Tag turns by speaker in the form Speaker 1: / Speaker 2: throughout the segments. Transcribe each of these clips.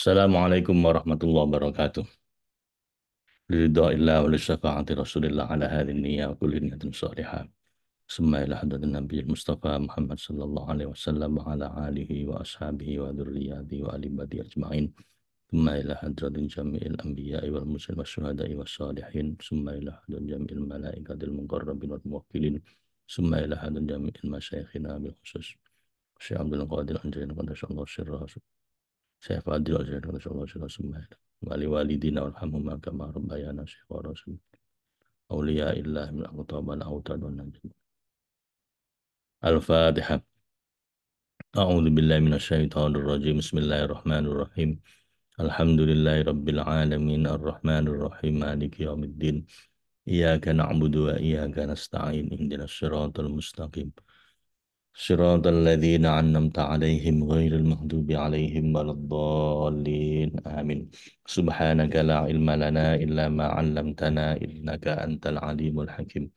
Speaker 1: Assalamualaikum warahmatullahi wabarakatuh. Ridha illah wa lisyafaati Rasulillah ala hadhihi niyyah wa kulli niyatin salihah. Summa ila hadratin Nabi Mustafa Muhammad sallallahu alaihi wasallam wa ala alihi wa ashabihi wa dzurriyyatihi wa ali badi ajma'in. Summa ila hadratin jami'il anbiya'i wal mursalin wasyuhada'i wassalihin. Summa ila hadratin jami'il malaikatil muqarrabin wal muwakkilin. Summa ila hadratin jami'il masyayikhina bil khusus. Syekh Abdul Qadir Anjarin qaddasallahu sirrahu. Syekh Fadil Al-Zaid Rasulullah SAW wali walidina warhamhuma kama rabbayana syekh wa rasul awliya illah min aqtabal autad wa najm. Al-Fatihah. A'udzu billahi minasyaitonir rajim. Bismillahirrahmanirrahim. Alhamdulillahi rabbil alamin arrahmanir rahim maliki yaumiddin. Iyyaka na'budu wa iyyaka nasta'in ihdinas siratal mustaqim. صراط الذين أنعمت عليهم غير المغضوب عليهم ولا الضالين آمين. سبحانك لا علم لنا إلا ما علمتنا إنك أنت العليم الحكيم.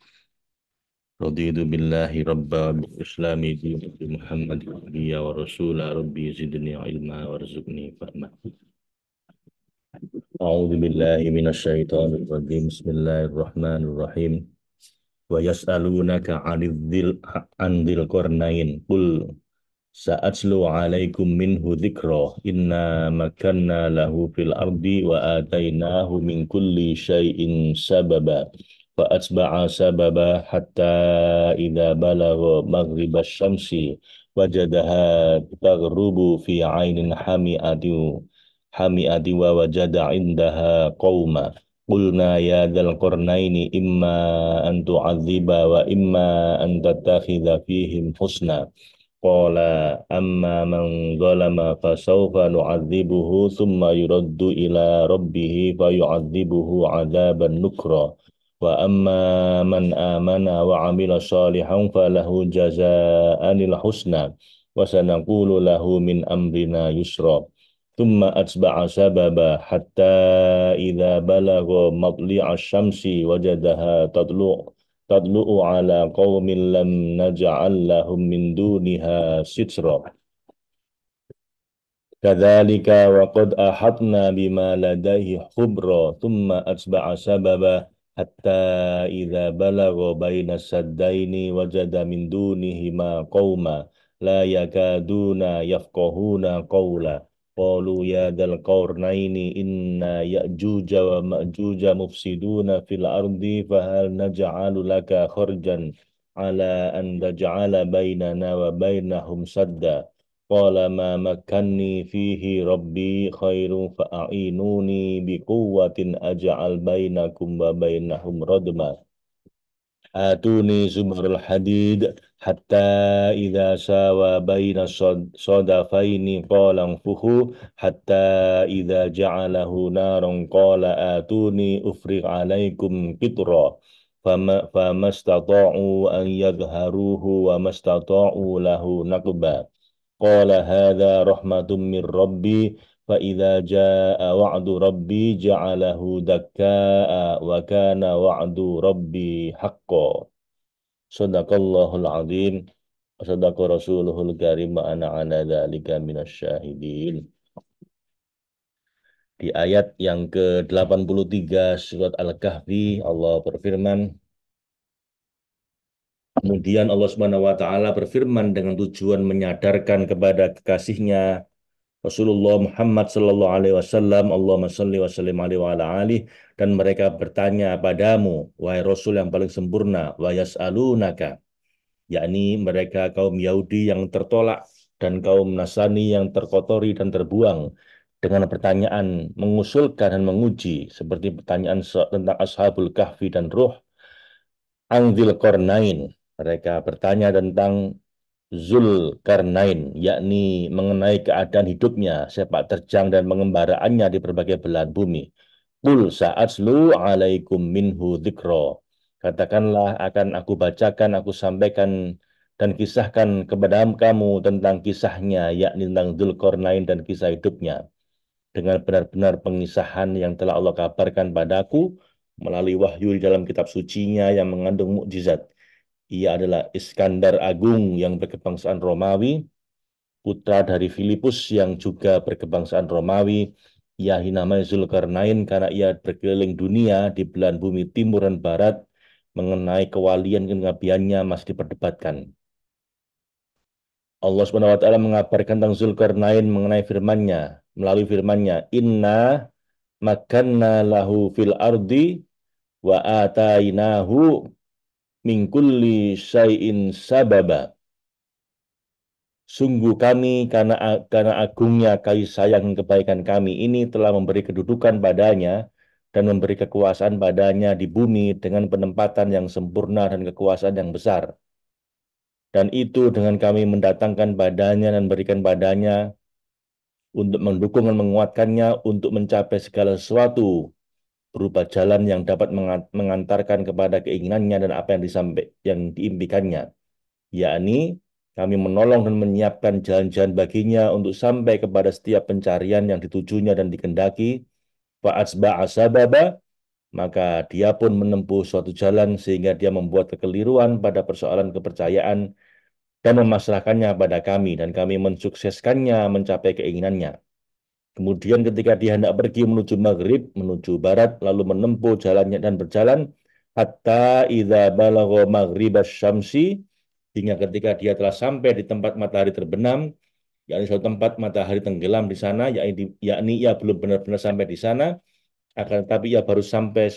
Speaker 1: رضيت بالله ربا بالإسلام دينا بمحمد نبيا ورسولا ربي زدني علما وارزقني فهما. أعوذ بالله من الشيطان الرجيم. بسم الله الرحمن الرحيم. ويسألونك عن ذي القرنين قل سأتلو عليكم منه ذكرا إنا مكنا له في الأرض وآتيناه من كل شيء سببا فأتبع سببا حتى إذا بلغ مغرب الشمس وجدها تغرب في عين حمئة ووجد عندها قوما قلنا يا ذا القرنين إما أن تعذب وإما أن تتخذ فيهم حسنا قال أما من ظلم فسوف نعذبه ثم يرد إلى ربه فيعذبه عذابا نكرا وأما من آمن وعمل صالحا فله جزاء الحسنى وسنقول له من أمرنا يسرا ثم أتبع سببا حتى إذا بلغ مطلع الشمس وجدها تطلع على قوم لم نجعل لهم من دونها سترا كذلك وقد أحطنا بما لديه خبرا ثم أتبع سببا حتى إذا بلغ بين السدين وجد من دونهما قوما لا يكادون يفقهون قولا قالوا يا ذا القرنين إن يأجوج ومأجوج مفسدون في الأرض فهل نجعل لك خرجا على أن تجعل بيننا وبينهم سدا قال ما مكني فيه ربي خير فأعينوني بقوة أجعل بينكم وبينهم ردما آتوني زبر الحديد حتى إذا ساوى بين الصدفين قال انفخوا حتى إذا جعله نارا قال آتوني أفرغ عليكم قطرا فما استطاعوا أن يظهروه وما استطاعوا له نقبا قال هذا رحمة من ربي فإذا جاء وعد ربي جعله دكاء وكان وعد ربي حقا صدق الله العظيم وصدق رسوله الكريم وأنا على ذلك من الشاهدين. Di ayat yang ke-83 surat Al-Kahfi Allah berfirman, kemudian Allah Subhanahu wa taala berfirman dengan tujuan menyadarkan kepada kekasihnya Rasulullah Muhammad sallallahu alaihi wasallam, Allahumma shalli wa sallim alaihi wa ala alihi, dan mereka bertanya padamu wahai Rasul yang paling sempurna, wa yas'alunaka, yakni mereka kaum Yahudi yang tertolak dan kaum Nasrani yang terkotori dan terbuang dengan pertanyaan mengusulkan dan menguji seperti pertanyaan tentang Ashabul Kahfi dan Ruh. Angzil Qarnain, mereka bertanya tentang Zulkarnain, yakni mengenai keadaan hidupnya, sepak terjang dan pengembaraannya di berbagai belahan bumi. Qul sa'atslu alaikum minhu dzikra. Katakanlah akan aku bacakan, aku sampaikan dan kisahkan kepada kamu tentang kisahnya, yakni tentang Zulkarnain dan kisah hidupnya. Dengan benar-benar pengisahan yang telah Allah kabarkan padaku melalui wahyu di dalam kitab sucinya yang mengandung mukjizat. Ia adalah Iskandar Agung yang berkebangsaan Romawi, putra dari Filipus yang juga berkebangsaan Romawi. Ia dinamai Zulkarnain karena ia berkeliling dunia di belahan bumi timur dan barat. Mengenai kewalian dan kenabiannya masih diperdebatkan. Allah Subhanahu wa taala mengabarkan tentang Zulkarnain mengenai firman-Nya, melalui firman-Nya, "Inna makanna lahu fil ardi wa atainahu min kulli syai'in sababa." Sungguh kami karena agungnya kasih sayang dan kebaikan kami ini telah memberi kedudukan padanya dan memberi kekuasaan padanya di bumi dengan penempatan yang sempurna dan kekuasaan yang besar. Dan itu dengan kami mendatangkan padanya dan berikan padanya untuk mendukung dan menguatkannya untuk mencapai segala sesuatu berupa jalan yang dapat mengantarkan kepada keinginannya dan apa yang diimpikannya, yakni kami menolong dan menyiapkan jalan-jalan baginya untuk sampai kepada setiap pencarian yang ditujunya dan dikendaki. Fa'atsba'a sababa, maka dia pun menempuh suatu jalan sehingga dia membuat kekeliruan pada persoalan kepercayaan dan memasrahkannya pada kami dan kami mensukseskannya mencapai keinginannya. Kemudian ketika dia hendak pergi menuju maghrib, menuju barat, lalu menempuh jalannya dan berjalan, hatta idza balagha maghribas syamsi, hingga ketika dia telah sampai di tempat matahari terbenam, yakni suatu tempat matahari tenggelam di sana, yakni ia belum benar-benar sampai di sana, akan tetapi ia baru sampai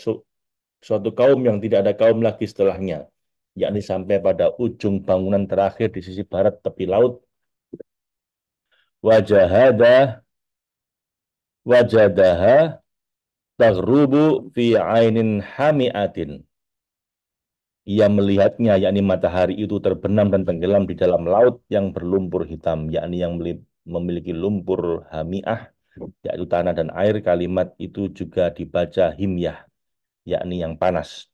Speaker 1: suatu kaum yang tidak ada kaum lagi setelahnya, yakni sampai pada ujung bangunan terakhir di sisi barat tepi laut. Wajahada wajadaha taghrubu fi ainin hamiatin. Ia melihatnya, yakni matahari itu terbenam dan tenggelam di dalam laut yang berlumpur hitam, yakni yang memiliki lumpur hamiah, yaitu tanah dan air. Kalimat itu juga dibaca himyah, yakni yang panas.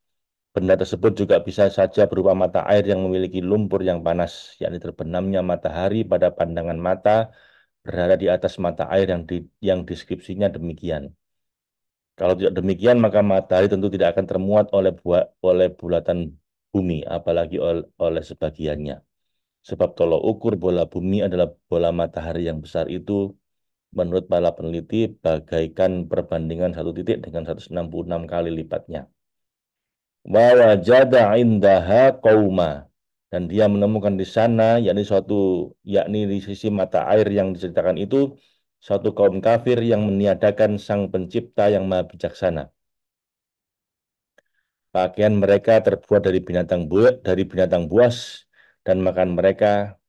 Speaker 1: Benda tersebut juga bisa saja berupa mata air yang memiliki lumpur yang panas, yakni terbenamnya matahari pada pandangan mata berada di atas mata air yang deskripsinya demikian. Kalau tidak demikian, maka matahari tentu tidak akan termuat oleh bulatan bumi, apalagi oleh sebagiannya. Sebab tolok ukur bola bumi adalah bola matahari yang besar itu, menurut para peneliti, bagaikan perbandingan satu titik dengan 166 kali lipatnya. Wa wajada indaha qauma, dan dia menemukan di sana, yakni di sisi mata air yang diceritakan itu, suatu kaum kafir yang meniadakan Sang Pencipta yang Maha Bijaksana. Pakaian mereka terbuat dari binatang buas dan makan mereka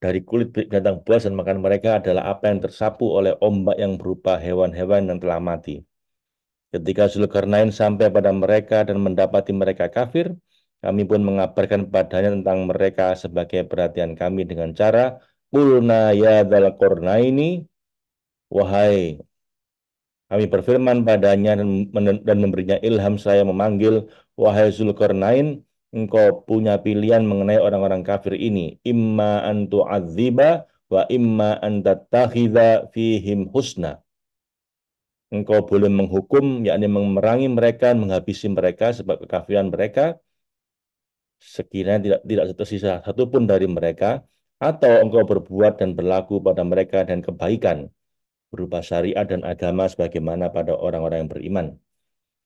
Speaker 1: dari kulit binatang buas dan makan mereka adalah apa yang tersapu oleh ombak yang berupa hewan-hewan yang telah mati. Ketika Zulkarnain sampai pada mereka dan mendapati mereka kafir, kami pun mengabarkan padanya tentang mereka sebagai perhatian kami dengan cara Qulna ya dzal qarnaini, wahai, kami berfirman padanya dan memberinya ilham saya memanggil, wahai Zulkarnain, engkau punya pilihan mengenai orang-orang kafir ini. Imma an tu'adziba wa imma an tattakhidha fihim husna. Engkau boleh menghukum, yakni memerangi mereka, menghabisi mereka sebab kekafiran mereka, sekiranya tidak tersisa satupun dari mereka, atau engkau berbuat dan berlaku pada mereka dan kebaikan berupa syariat dan agama sebagaimana pada orang-orang yang beriman.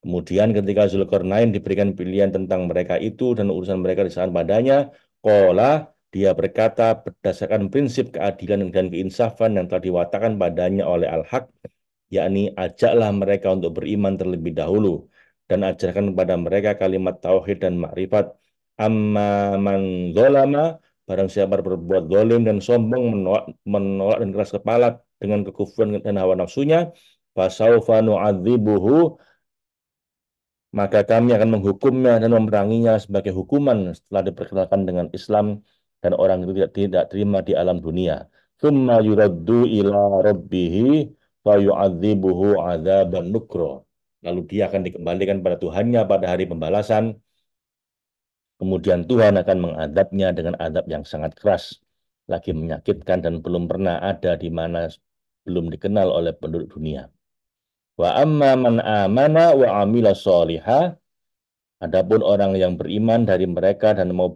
Speaker 1: Kemudian ketika Zulkarnain diberikan pilihan tentang mereka itu dan urusan mereka di sana padanya, qala, dia berkata berdasarkan prinsip keadilan dan keinsafan yang telah diwatakan padanya oleh Al-Haq, yakni ajaklah mereka untuk beriman terlebih dahulu dan ajarkan kepada mereka kalimat tauhid dan makrifat. Amma man zolama, barang siapa berbuat zalim dan sombong, menolak dan keras kepala dengan kekufuran dan hawa nafsunya, fasaufa nu'adzibuhu, maka kami akan menghukumnya dan memeranginya sebagai hukuman setelah diperkenalkan dengan Islam dan orang itu tidak terima di alam dunia. Tsumma yuraddu ila rabbihi fa yu'adzibuhu 'adzaban nukra. Lalu dia akan dikembalikan pada Tuhannya pada hari pembalasan. Kemudian Tuhan akan mengadabnya dengan adab yang sangat keras, lagi menyakitkan dan belum pernah ada di mana belum dikenal oleh penduduk dunia. Wa amma man amana wa amila sholihah, adapun orang yang beriman dari mereka dan mau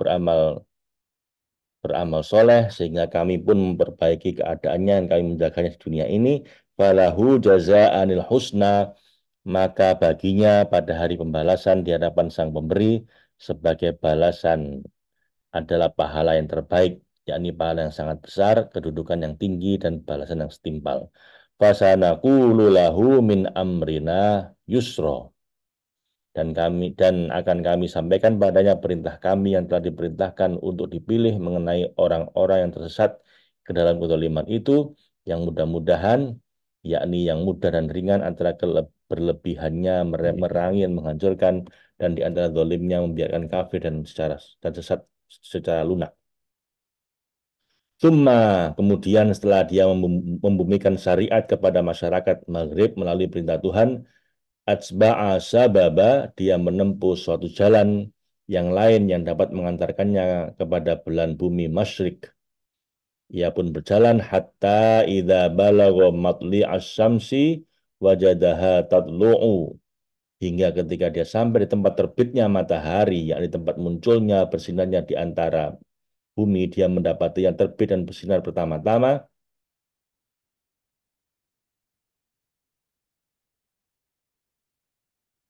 Speaker 1: beramal soleh sehingga kami pun memperbaiki keadaannya dan kami menjaganya di dunia ini, falahu jazaanil husna, maka baginya pada hari pembalasan di hadapan sang pemberi sebagai balasan adalah pahala yang terbaik, yakni pahala yang sangat besar, kedudukan yang tinggi dan balasan yang setimpal. Fasanaqulu lahu min amrina yusra, dan akan kami sampaikan padanya perintah kami yang telah diperintahkan untuk dipilih mengenai orang-orang yang tersesat ke dalam kezaliman itu, yang mudah-mudahan yakni yang mudah dan ringan antara berlebihannya merangi dan menghancurkan, dan di antara zalimnya membiarkan kafir dan sesat secara lunak. Kemudian setelah dia membumikan syariat kepada masyarakat Maghrib melalui perintah Tuhan, Atsba'a sababa, dia menempuh suatu jalan yang lain yang dapat mengantarkannya kepada belahan bumi masyrik. Ia pun berjalan hatta idza balagha matli'as syamsi wajadaha tatlu'u, hingga ketika dia sampai di tempat terbitnya matahari, yakni tempat munculnya bersinarnya di antara bumi, dia mendapati yang terbit dan bersinar pertama-tama.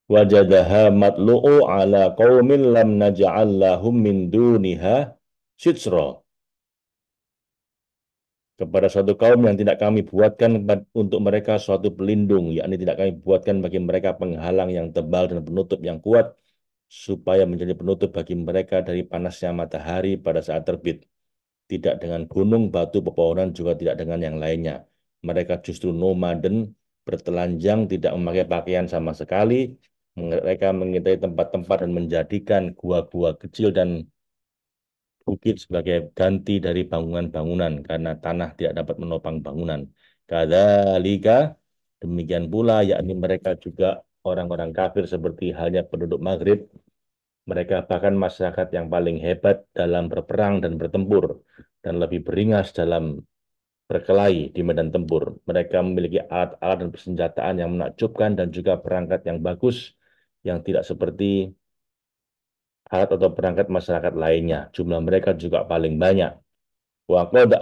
Speaker 1: Wajadaha matlu'u ala qaumin lam naj'al lahum min duniha sitsra, kepada suatu kaum yang tidak kami buatkan untuk mereka suatu pelindung, yakni tidak kami buatkan bagi mereka penghalang yang tebal dan penutup yang kuat, supaya menjadi penutup bagi mereka dari panasnya matahari pada saat terbit. Tidak dengan gunung, batu, pepohonan, juga tidak dengan yang lainnya. Mereka justru nomaden, bertelanjang, tidak memakai pakaian sama sekali. Mereka mengintai tempat-tempat dan menjadikan gua-gua kecil dan bukit sebagai ganti dari bangunan-bangunan karena tanah tidak dapat menopang bangunan. Kadzalika, demikian pula, yakni mereka juga orang-orang kafir seperti halnya penduduk Maghrib. Mereka bahkan masyarakat yang paling hebat dalam berperang dan bertempur dan lebih beringas dalam berkelahi di medan tempur. Mereka memiliki alat-alat dan persenjataan yang menakjubkan dan juga perangkat yang bagus yang tidak seperti alat atau perangkat masyarakat lainnya. Jumlah mereka juga paling banyak. Waqad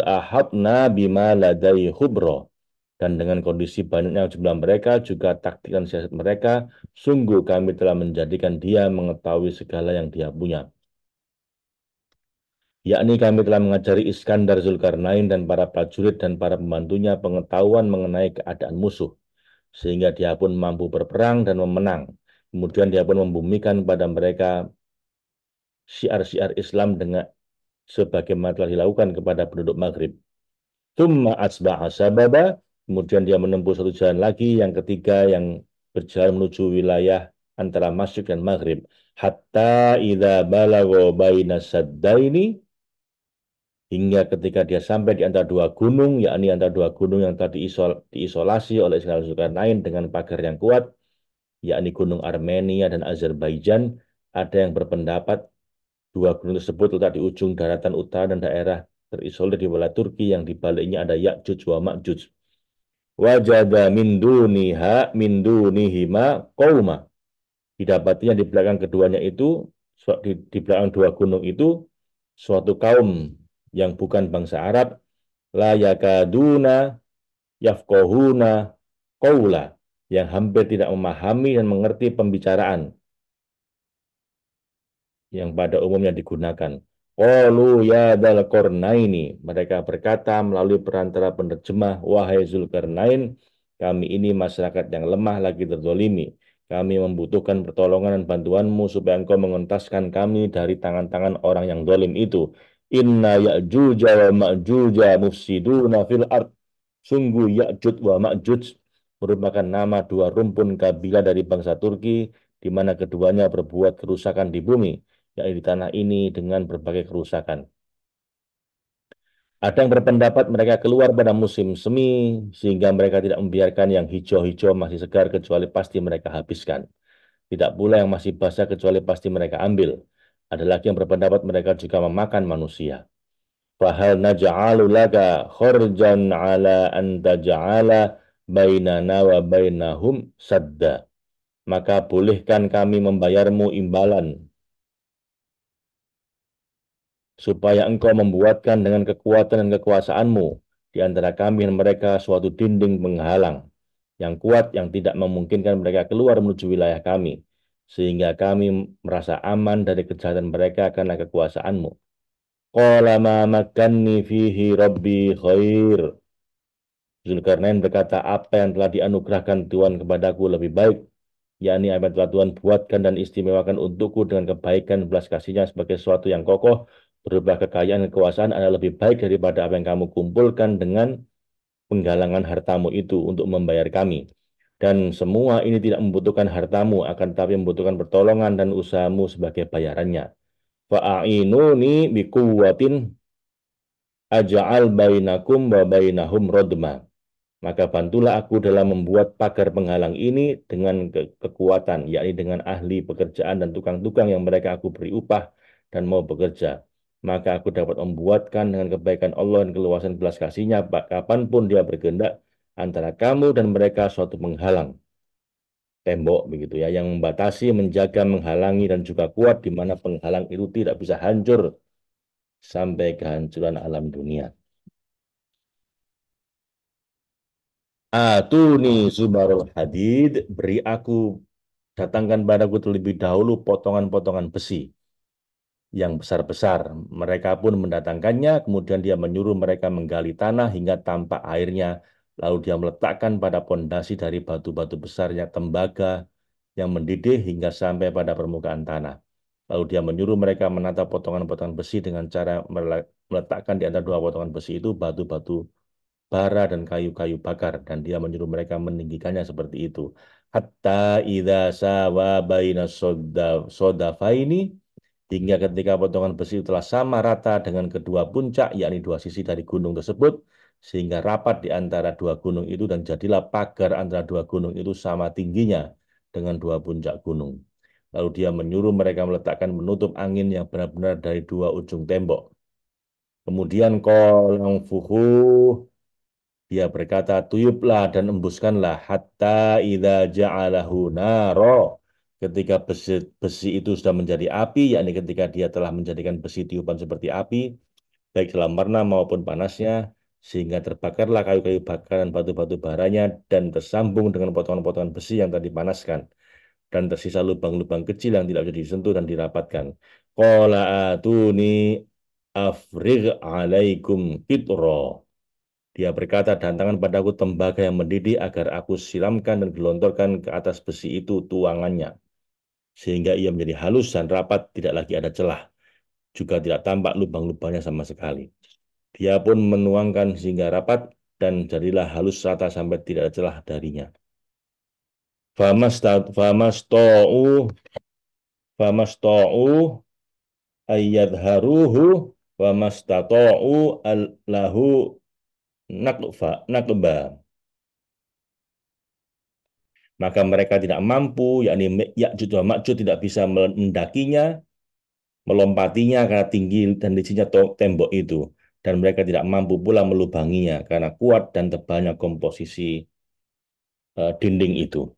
Speaker 1: ahatna bima ladai khubro. Dan dengan kondisi banyaknya jumlah mereka, juga taktik dan siasat mereka, sungguh kami telah menjadikan dia mengetahui segala yang dia punya. Yakni kami telah mengajari Iskandar Zulkarnain dan para prajurit dan para pembantunya pengetahuan mengenai keadaan musuh, sehingga dia pun mampu berperang dan memenang. Kemudian dia pun membumikan pada mereka syiar-syiar Islam dengan sebagaimana telah dilakukan kepada penduduk Maghrib. Tsumma asba'a sababa, kemudian dia menempuh satu jalan lagi, yang ketiga, yang berjalan menuju wilayah antara Masyriq dan Maghrib. Hatta idza balagha baina saddaini, hingga ketika dia sampai di antara dua gunung, yakni antara dua gunung yang telah diisolasi oleh Iskandar Zulkarnain dengan pagar yang kuat, yakni Gunung Armenia dan Azerbaijan. Ada yang berpendapat dua gunung tersebut letak di ujung daratan utara dan daerah terisolir di wilayah Turki yang di baliknya ada Ya'juj wa Ma'juj. Wajada min dunihima qauma. Didapatinya di belakang keduanya itu, di belakang dua gunung itu, suatu kaum yang bukan bangsa Arab, la yakaduna yafqahuna qaula, yang hampir tidak memahami dan mengerti pembicaraan yang pada umumnya digunakan. Qalu ya dzal qarnaini, mereka berkata melalui perantara penerjemah, wahai Zulkarnain, kami ini masyarakat yang lemah lagi terzolimi. Kami membutuhkan pertolongan dan bantuanmu supaya engkau mengentaskan kami dari tangan-tangan orang yang zalim itu. Inna ya'juja wa ma'juja mufsiduna fil ard. Sungguh Ya'juj wa Ma'juj merupakan nama dua rumpun kabilah dari bangsa Turki, di mana keduanya berbuat kerusakan di bumi, yakni di tanah ini dengan berbagai kerusakan. Ada yang berpendapat mereka keluar pada musim semi, sehingga mereka tidak membiarkan yang hijau-hijau masih segar kecuali pasti mereka habiskan. Tidak pula yang masih basah kecuali pasti mereka ambil. Ada lagi yang berpendapat mereka juga memakan manusia. Fahal naj'alu laka khurjan ala an taj'ala bainana wa bainahum sadda. Maka bolehkan kami membayarmu imbalan, supaya engkau membuatkan dengan kekuatan dan kekuasaanmu di antara kami dan mereka suatu dinding penghalang yang kuat yang tidak memungkinkan mereka keluar menuju wilayah kami, sehingga kami merasa aman dari kejahatan mereka karena kekuasaanmu. Qala ma makanni fihi rabbi khair. Zulkarnain berkata, apa yang telah dianugerahkan Tuhan kepadaku lebih baik, yakni apa yang telah Tuhan buatkan dan istimewakan untukku dengan kebaikan belas kasihnya sebagai sesuatu yang kokoh, berupa kekayaan dan kekuasaan adalah lebih baik daripada apa yang kamu kumpulkan dengan penggalangan hartamu itu untuk membayar kami. Dan semua ini tidak membutuhkan hartamu, akan tetapi membutuhkan pertolongan dan usahamu sebagai bayarannya. Fa'inuni biquwwatin aja'al bainakum wa bainahum rodma. Maka bantulah aku dalam membuat pagar penghalang ini dengan kekuatan, yakni dengan ahli pekerjaan dan tukang-tukang yang mereka aku beri upah dan mau bekerja. Maka aku dapat membuatkan dengan kebaikan Allah dan keluasan belas kasihnya, kapanpun dia berkehendak, antara kamu dan mereka suatu penghalang, tembok begitu ya, yang membatasi, menjaga, menghalangi, dan juga kuat, di mana penghalang itu tidak bisa hancur sampai kehancuran alam dunia. Atuni zubarul hadid, beri aku, datangkan padaku terlebih dahulu potongan-potongan besi yang besar-besar. Mereka pun mendatangkannya, kemudian dia menyuruh mereka menggali tanah hingga tampak airnya. Lalu dia meletakkan pada pondasi dari batu-batu besarnya tembaga yang mendidih hingga sampai pada permukaan tanah. Lalu dia menyuruh mereka menata potongan-potongan besi dengan cara meletakkan di antara dua potongan besi itu batu-batu bara dan kayu-kayu bakar, dan dia menyuruh mereka meninggikannya seperti itu. Hatta idza sawa baina sodafaini, hingga ketika potongan besi itu telah sama rata dengan kedua puncak, yakni dua sisi dari gunung tersebut, sehingga rapat di antara dua gunung itu, dan jadilah pagar antara dua gunung itu sama tingginya dengan dua puncak gunung. Lalu dia menyuruh mereka meletakkan menutup angin yang benar-benar dari dua ujung tembok. Kemudian kolang fuhu, dia berkata, tuyuplah dan embuskanlah hatta idza ja'alahu naro. Ketika besi, besi itu sudah menjadi api, yakni ketika dia telah menjadikan besi tiupan seperti api, baik dalam warna maupun panasnya, sehingga terbakarlah kayu-kayu bakar dan batu-batu baranya, dan tersambung dengan potongan-potongan besi yang tadi dipanaskan, dan tersisa lubang-lubang kecil yang tidak bisa disentuh dan dirapatkan. Qala atuni afrigh alaikum qitro. Dia berkata, datangkan padaku tembaga yang mendidih agar aku siramkan dan gelontorkan ke atas besi itu tuangannya, sehingga ia menjadi halus dan rapat, tidak lagi ada celah, juga tidak tampak lubang-lubangnya sama sekali. Dia pun menuangkan sehingga rapat, dan jadilah halus rata sampai tidak ada celah darinya. Famasta'u famasta'u ayyadharuhu wa mastata'u lahu nakba. Maka mereka tidak mampu, yakni Ya'juj dan Ma'juj tidak bisa mendakinya, melompatinya karena tinggi dan licinnya tembok itu. Dan mereka tidak mampu pula melubanginya karena kuat dan tebalnya komposisi dinding itu.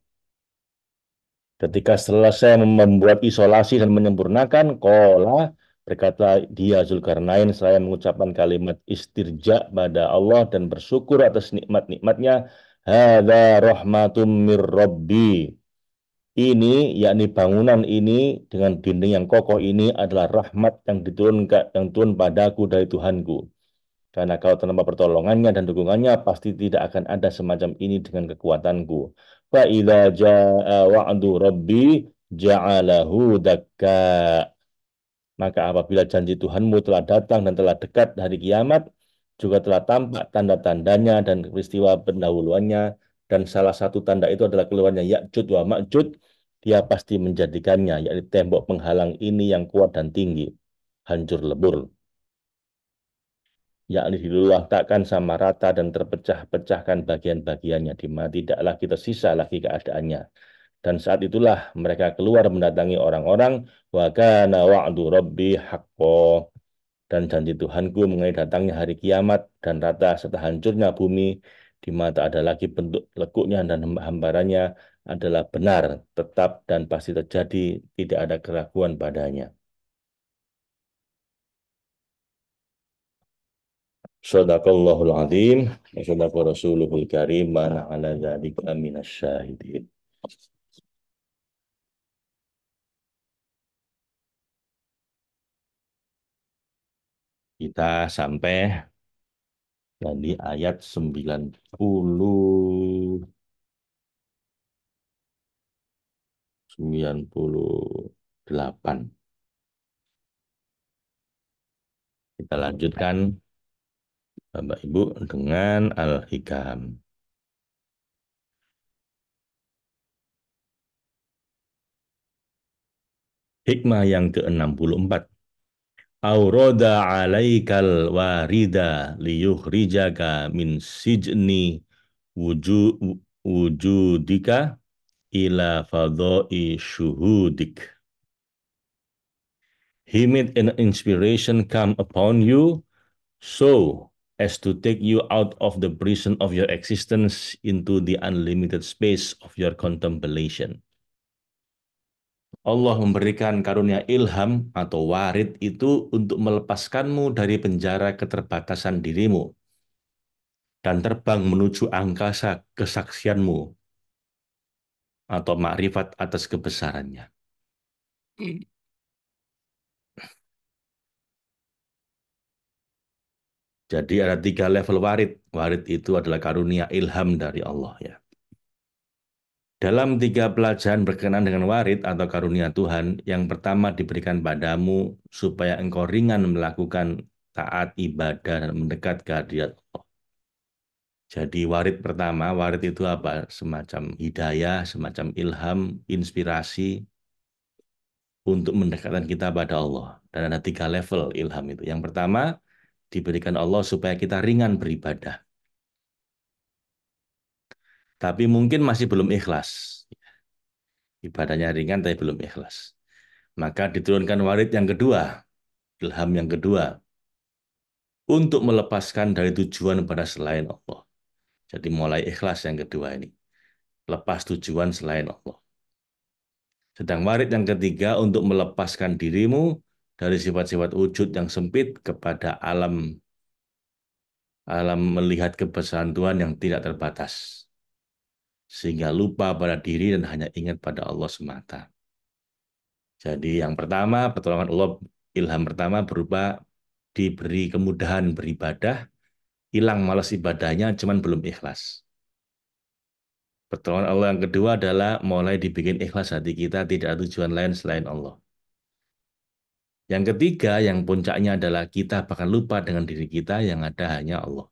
Speaker 1: Ketika selesai membuat isolasi dan menyempurnakan, kola, berkata dia Zulkarnain, saya mengucapkan kalimat istirja pada Allah dan bersyukur atas nikmat-nikmatnya. Hadza rahmatum mir Rabbi. Ini, yakni bangunan ini dengan dinding yang kokoh ini adalah rahmat yang diturunkan, yang turun padaku dari Tuhanku. Karena kalau tanpa pertolongannya dan dukungannya, pasti tidak akan ada semacam ini dengan kekuatanku. Fa idza jaa wa'du rabbi ja'alahu dakka. Maka apabila janji Tuhanmu telah datang dan telah dekat hari kiamat, juga telah tampak tanda-tandanya dan peristiwa pendahuluannya, dan salah satu tanda itu adalah keluarnya Ya'juj wa Ma'juj, dia pasti menjadikannya, yakni tembok penghalang ini yang kuat dan tinggi, hancur lebur, yakni diluluhtakan sama rata dan terpecah-pecahkan bagian-bagiannya, di mana tidak lagi tersisa lagi keadaannya. Dan saat itulah mereka keluar mendatangi orang-orang, wa kana wa'du rabbi haqqo, dan janji Tuhanku mengenai datangnya hari kiamat dan rata serta hancurnya bumi, di mana tak ada lagi bentuk lekuknya dan hamparannya, adalah benar, tetap, dan pasti terjadi, tidak ada keraguan padanya. Sadaqallahul azim, wa sadaqa rasuluhul karim, wa ana ala dzalika minasyahidin. Kita sampai di ayat 98. Kita lanjutkan Bapak Ibu dengan Al-Hikam. Hikmah yang ke-64. Aurada alaikal warida liyukhrijaka min sijni wuju- wujudika ila fadha'i syuhudik. He made an inspiration come upon you so as to take you out of the prison of your existence into the unlimited space of your contemplation. Allah memberikan karunia ilham atau warid itu untuk melepaskanmu dari penjara keterbatasan dirimu dan terbang menuju angkasa kesaksianmu atau makrifat atas kebesarannya. Jadi ada 3 level warid. Warid itu adalah karunia ilham dari Allah ya. Dalam 3 pelajaran berkenaan dengan warid atau karunia Tuhan, yang pertama diberikan padamu supaya engkau ringan melakukan taat ibadah dan mendekat ke hadirat Allah. Jadi warid pertama, warid itu apa? Semacam hidayah, semacam ilham, inspirasi untuk mendekatkan kita pada Allah. Dan ada 3 level ilham itu. Yang pertama, diberikan Allah supaya kita ringan beribadah. Tapi mungkin masih belum ikhlas. Ibadahnya ringan tapi belum ikhlas. Maka diturunkan warid yang kedua, ilham yang kedua, untuk melepaskan dari tujuan pada selain Allah. Jadi mulai ikhlas yang kedua ini. Lepas tujuan selain Allah. Sedang warid yang ketiga untuk melepaskan dirimu dari sifat-sifat wujud yang sempit kepada alam alam melihat kebesaran Tuhan yang tidak terbatas. Sehingga lupa pada diri dan hanya ingat pada Allah semata. Jadi yang pertama, pertolongan Allah, ilham pertama berupa diberi kemudahan beribadah, hilang malas ibadahnya, cuman belum ikhlas. Pertolongan Allah yang kedua adalah mulai dibikin ikhlas hati kita, tidak ada tujuan lain selain Allah. Yang ketiga, yang puncaknya adalah kita bahkan lupa dengan diri kita, yang ada hanya Allah.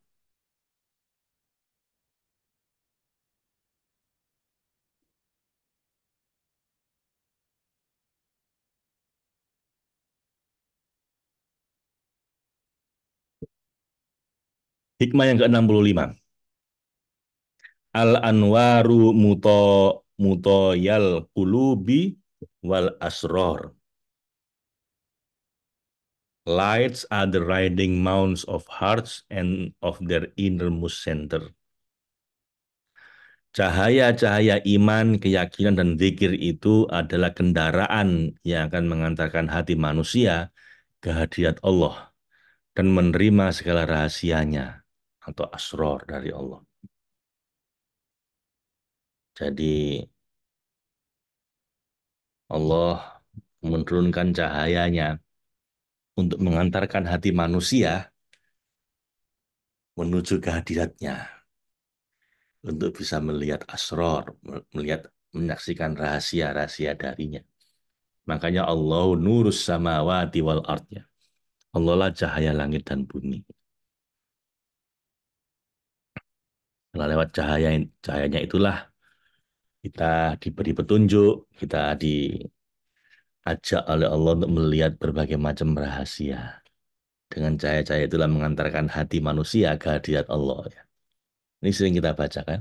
Speaker 1: Hikmah yang ke-65. Al-anwaru mutoyal qulubi wal asror. Lights are the riding mounts of hearts and of their innermost center. Cahaya-cahaya iman, keyakinan, dan zikir itu adalah kendaraan yang akan mengantarkan hati manusia ke hadirat Allah dan menerima segala rahasianya atau asror dari Allah. Jadi Allah menurunkan cahayanya untuk mengantarkan hati manusia menuju ke hadiratnya untuk bisa melihat asror, melihat menyaksikan rahasia-rahasia darinya. Makanya Allah nurus samawati wal ardnya. Allah lah cahaya langit dan bumi. Setelah lewat cahayanya itulah kita diberi petunjuk, kita diajak oleh Allah untuk melihat berbagai macam rahasia. Dengan cahaya-cahaya itulah mengantarkan hati manusia ke hadirat Allah. Ya. Ini sering kita bacakan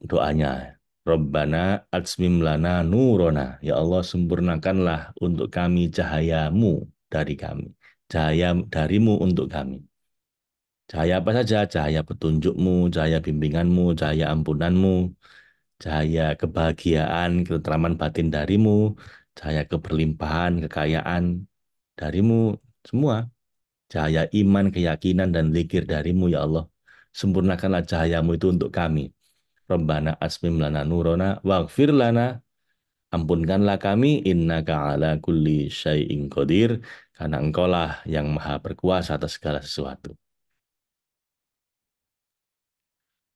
Speaker 1: doanya. Rabbana atsmim lana nurona. Ya Allah, sempurnakanlah untuk kami cahayamu dari kami. Cahaya darimu untuk kami. Cahaya apa saja? Cahaya petunjukmu, cahaya bimbinganmu, cahaya ampunanmu, cahaya kebahagiaan, ketentraman batin darimu, cahaya keberlimpahan, kekayaan darimu, semua. cahaya iman, keyakinan, dan zikir darimu ya Allah. Sempurnakanlah cahayamu itu untuk kami. Rabbana asmim lana nurona waghfir lana, ampunkanlah kami, innaka ala kulli syai'in qadir, karena engkaulah yang maha berkuasa atas segala sesuatu.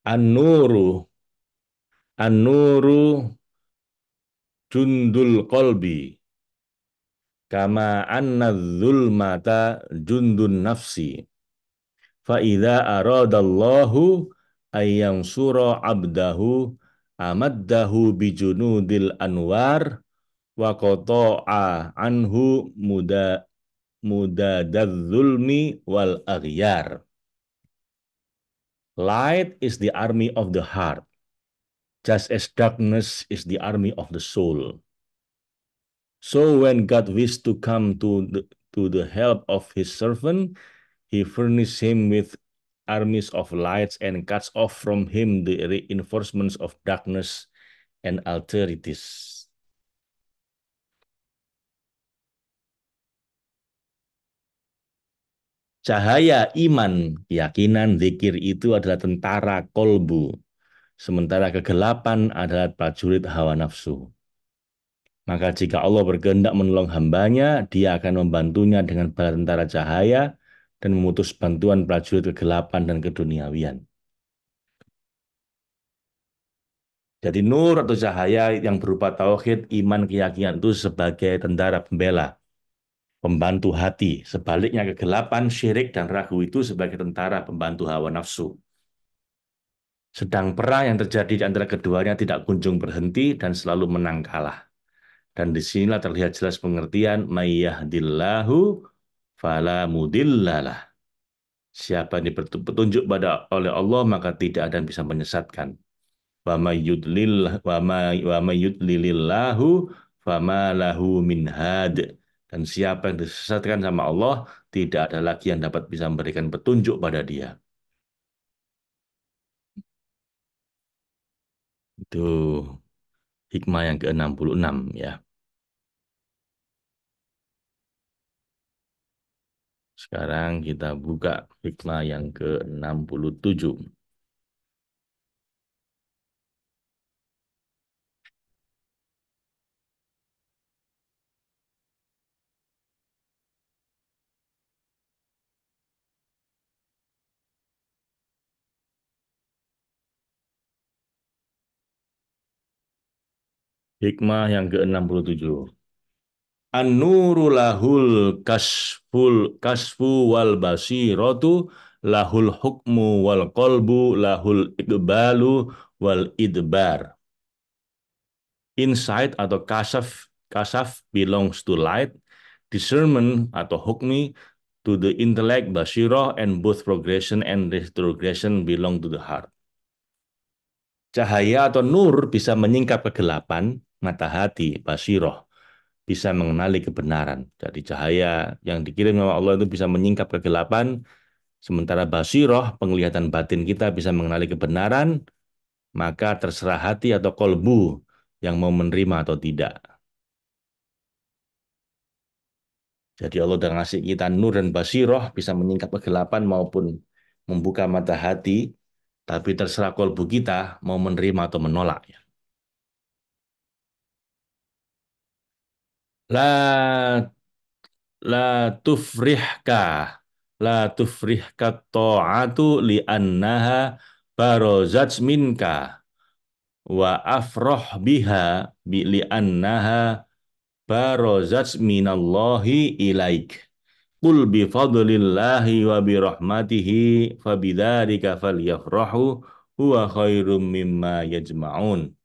Speaker 1: An-nuru, an-nuru jundul qalbi, kama anna dzulmata jundun nafsi. Fa'idha aradallahu ayyang sura abdahu amaddahu bijunudil anwar wa qata'a anhu mudadadzulmi wal aghyar. Light is the army of the heart, just as darkness is the army of the soul. So when God wished to come to the help of his servant, he furnished him with armies of lights and cuts off from him the reinforcements of darkness and alterities. Cahaya iman, keyakinan, zikir itu adalah tentara kolbu. Sementara kegelapan adalah prajurit hawa nafsu. Maka jika Allah berkehendak menolong hambanya, dia akan membantunya dengan bala tentara cahaya dan memutus bantuan prajurit kegelapan dan keduniawian. Jadi nur atau cahaya yang berupa tauhid, iman, keyakinan itu sebagai tentara pembela, pembantu hati. Sebaliknya kegelapan, syirik, dan ragu itu sebagai tentara pembantu hawa nafsu. Sedang perang yang terjadi di antara keduanya tidak kunjung berhenti dan selalu menang kalah. Dan disinilah terlihat jelas pengertian mayyahdillahu fala mudillalah. Siapa yang petunjuk oleh Allah maka tidak ada yang bisa menyesatkan. Wa may yudlilillahu fama lahu min had. Dan siapa yang disesatkan sama Allah tidak ada lagi yang dapat bisa memberikan petunjuk pada dia. Itu hikmah yang ke-66 ya. Sekarang kita buka hikmah yang ke-67. Hikmah yang ke-67. An-nuru lahul kasfu wal basiratu lahul hukmu wal qalbu lahul iqbalu wal idbar. Insight atau kasaf belongs to light, discernment atau hukmi to the intellect basirah, and both progression and retrogression belong to the heart. Cahaya atau nur bisa menyingkap kegelapan, mata hati basirah bisa mengenali kebenaran. Jadi cahaya yang dikirim oleh Allah itu bisa menyingkap kegelapan, sementara basirah, penglihatan batin kita bisa mengenali kebenaran, maka terserah hati atau kolbu yang mau menerima atau tidak. Jadi Allah sudah ngasih kita nur dan basirah, bisa menyingkap kegelapan maupun membuka mata hati, tapi terserah kolbu kita mau menerima atau menolak. La la tufrihka la tufrihka ta'atu li'annaha barozat minka wa afroh biha li'annaha barozat minallahi ilaik. Qul bi fadlillahi wa bi rahmatihi fabidzalika falyafrahu huwa khairum mimma yajma'un.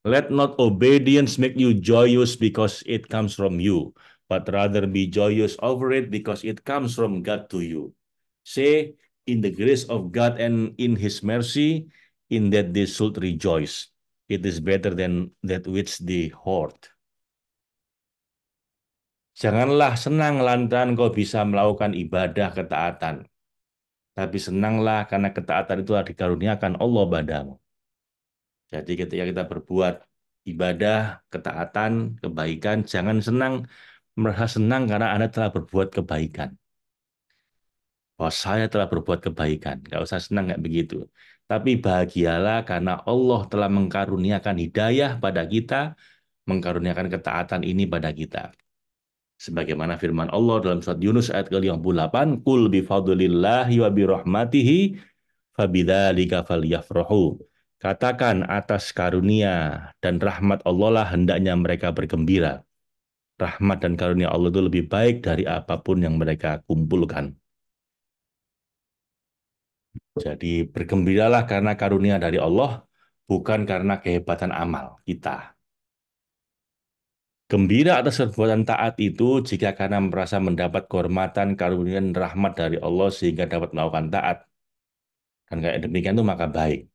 Speaker 1: Let not obedience make you joyous because it comes from you, but rather be joyous over it because it comes from God to you. Say, in the grace of God and in his mercy, in that they should rejoice. It is better than that which they hoard. Janganlah senang lantaran kau bisa melakukan ibadah ketaatan, tapi senanglah karena ketaatan itu dikaruniakan Allah padamu. Jadi ketika kita berbuat ibadah, ketaatan, kebaikan, jangan senang merasa senang karena Anda telah berbuat kebaikan. Bahwa saya telah berbuat kebaikan. Nggak usah senang, nggak begitu. Tapi bahagialah karena Allah telah mengkaruniakan hidayah pada kita, mengkaruniakan ketaatan ini pada kita. Sebagaimana firman Allah dalam surat Yunus ayat ke-58, "Qul bi fadlillahi wa bi rahmatihi fabidzalika falyafrahu." Katakan atas karunia dan rahmat Allah lah hendaknya mereka bergembira. Rahmat dan karunia Allah itu lebih baik dari apapun yang mereka kumpulkan. Jadi bergembiralah karena karunia dari Allah, bukan karena kehebatan amal kita. Gembira atas perbuatan taat itu jika karena merasa mendapat kehormatan, karunia, dan rahmat dari Allah sehingga dapat melakukan taat. Dan kayak demikian itu maka baik.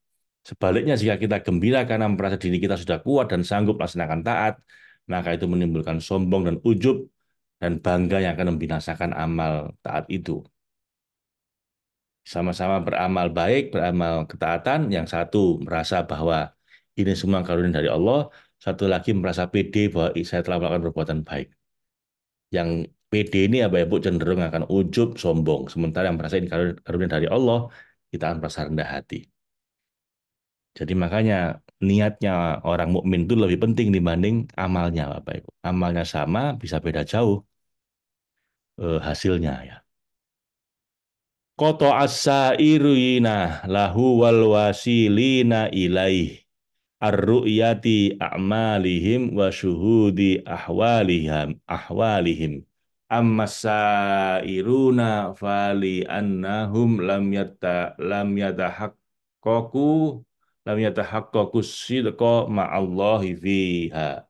Speaker 1: Sebaliknya jika kita gembira karena merasa diri kita sudah kuat dan sanggup melaksanakan taat, maka itu menimbulkan sombong dan ujub dan bangga yang akan membinasakan amal taat itu. Sama-sama beramal baik, beramal ketaatan, yang satu merasa bahwa ini semua karunia dari Allah, satu lagi merasa pede bahwa saya telah melakukan perbuatan baik. Yang pede ini apa ya Bu, cenderung akan ujub, sombong. Sementara yang merasa ini karunia dari Allah, kita akan merasa rendah hati. Jadi makanya niatnya orang mukmin itu lebih penting dibanding amalnya Bapak Ibu. Amalnya sama, bisa beda jauh hasilnya ya. Koto as-sairina lahu wal wasilina ilaih ar-ru'yati a'malihim wa syuhudi ahwalihim amma sairuna fali annahum lam yatahaqqaqu sidqa ma'allahi fiha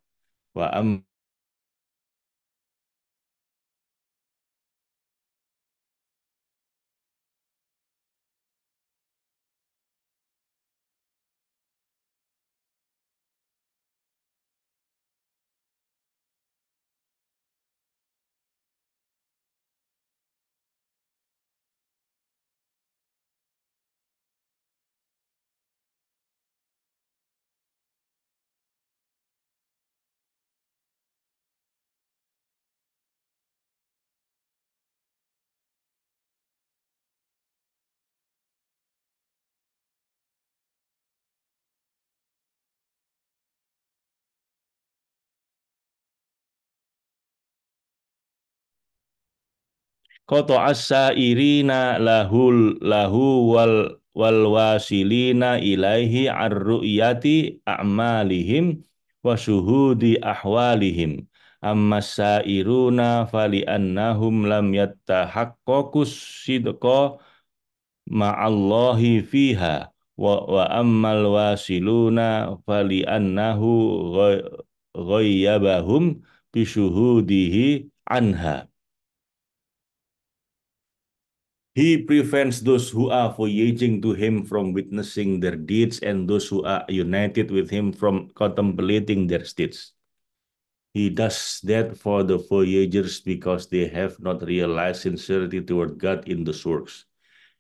Speaker 1: wa Koto asa irina lahu wal wasilina ilaihi ar-ru'yati a'malihim wa syuhudi ahwalihim. Amma sairuna fali annahum lam yattahaqqaqus sidqa ma'allahi fiha wa ammal wasiluna fali annahu ghayyabahum bisyuhudihi anha. He prevents those who are voyaging to him from witnessing their deeds and those who are united with him from contemplating their deeds. He does that for the voyagers because they have not realized sincerity toward God in those works.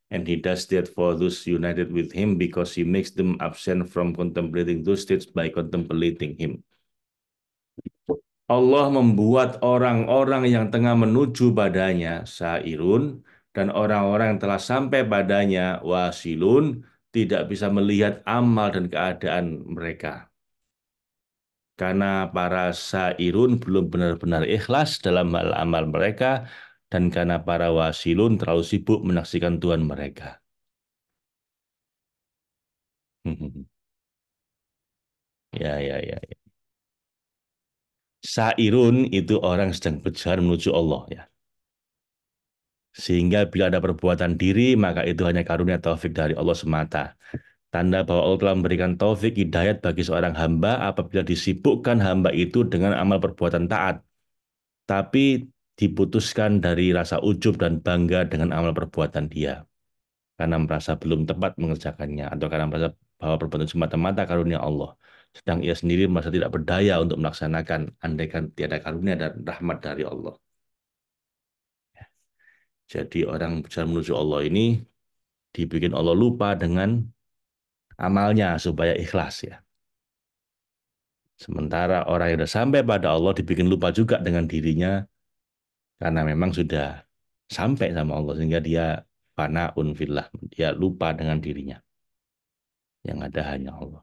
Speaker 1: And he does that for those united with him because he makes them absent from contemplating those deeds by contemplating him. Allah membuat orang-orang yang tengah menuju padanya sairun dan orang-orang yang telah sampai padanya wasilun tidak bisa melihat amal dan keadaan mereka. Karena para sairun belum benar-benar ikhlas dalam hal amal mereka dan karena para wasilun terlalu sibuk menyaksikan Tuhan mereka. Ya, ya, ya. Sairun itu orang sedang berjalan menuju Allah ya. Sehingga bila ada perbuatan diri, maka itu hanya karunia taufik dari Allah semata. Tanda bahwa Allah telah memberikan taufik hidayat bagi seorang hamba apabila disibukkan hamba itu dengan amal perbuatan taat. Tapi diputuskan dari rasa ujub dan bangga dengan amal perbuatan dia. Karena merasa belum tepat mengerjakannya. Atau karena merasa bahwa perbuatan semata-mata karunia Allah. Sedang ia sendiri merasa tidak berdaya untuk melaksanakan andaikan tiada karunia dan rahmat dari Allah. Jadi orang berjalan menuju Allah ini dibikin Allah lupa dengan amalnya supaya ikhlas ya. Sementara orang yang sudah sampai pada Allah dibikin lupa juga dengan dirinya karena memang sudah sampai sama Allah sehingga dia fanaun fillah, dia lupa dengan dirinya, yang ada hanya Allah.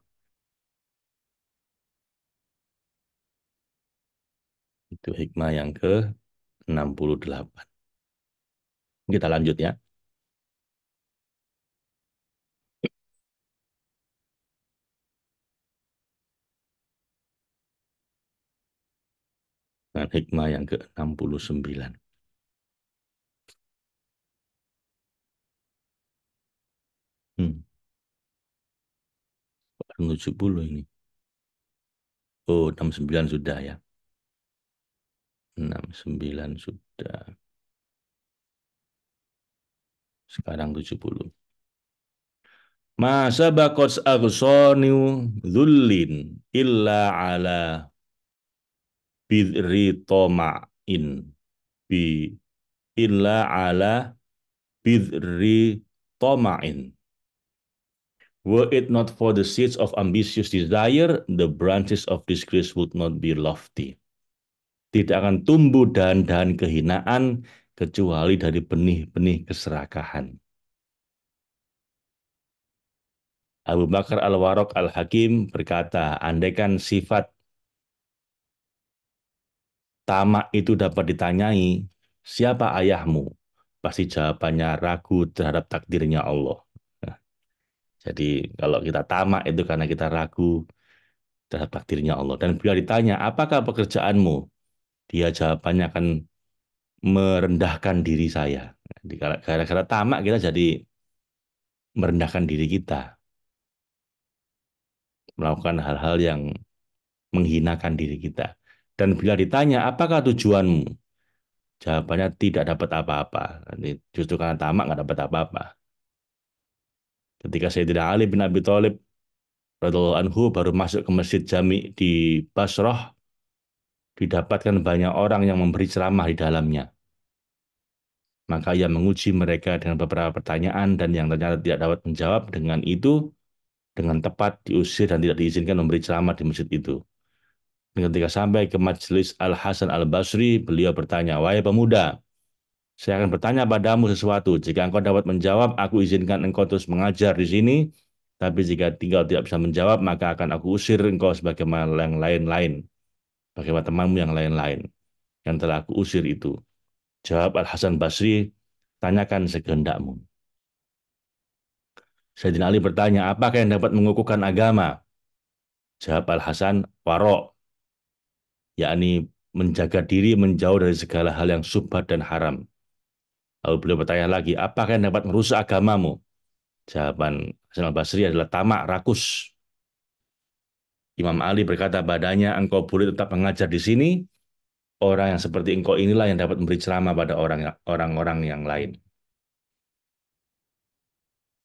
Speaker 1: Itu hikmah yang ke-68. Kita lanjut ya. Dengan hikmah yang ke-69. Hmm, 70 ini. Oh, 69 sudah ya. 69 sudah. Sekarang 70. Masa bakot agsoniu dhullin illa ala bidri toma'in bi illa ala bidri toma'in. Were it not for the seeds of ambitious desire, the branches of disgrace would not be lofty. Tidak akan tumbuh dahan-dahan kehinaan kecuali dari benih-benih keserakahan. Abu Bakar Al-Waraq Al-Hakim berkata, andaikan sifat tamak itu dapat ditanyai, siapa ayahmu? Pasti jawabannya ragu terhadap takdirnya Allah. Nah, jadi kalau kita tamak itu karena kita ragu terhadap takdirnya Allah. Dan bila ditanya, apakah pekerjaanmu? Dia jawabannya akan merendahkan diri saya. Jadi, gara-gara tamak kita jadi merendahkan diri kita, melakukan hal-hal yang menghinakan diri kita. Dan bila ditanya, apakah tujuanmu? Jawabannya tidak dapat apa-apa. Justru karena tamak nggak dapat apa-apa. Ketika Sayyidina Ali bin Abi Thalib radhiyallahu anhu baru masuk ke Masjid Jami di Basrah, didapatkan banyak orang yang memberi ceramah di dalamnya. Maka ia menguji mereka dengan beberapa pertanyaan dan yang ternyata tidak dapat menjawab, dengan itu dengan tepat diusir dan tidak diizinkan memberi ceramah di masjid itu. Dan ketika sampai ke majelis Al Hasan Al Basri, beliau bertanya, wahai pemuda, saya akan bertanya padamu sesuatu. Jika engkau dapat menjawab, aku izinkan engkau terus mengajar di sini. Tapi jika tinggal tidak bisa menjawab, maka akan aku usir engkau sebagaimana yang lain-lain. Bagaimana temanmu yang lain-lain. Yang telah aku usir itu. Jawab Al Hasan Basri, tanyakan sekehendakmu. Sayyidina Ali bertanya, apakah yang dapat mengukuhkan agama? Jawab Al Hasan, warok, yakni menjaga diri menjauh dari segala hal yang subhat dan haram. Lalu beliau bertanya lagi, apakah yang dapat merusak agamamu? Jawaban Hasan al-Basri adalah tamak, rakus. Imam Ali berkata padanya, engkau boleh tetap mengajar di sini, orang yang seperti engkau inilah yang dapat memberi ceramah pada orang-orang yang lain.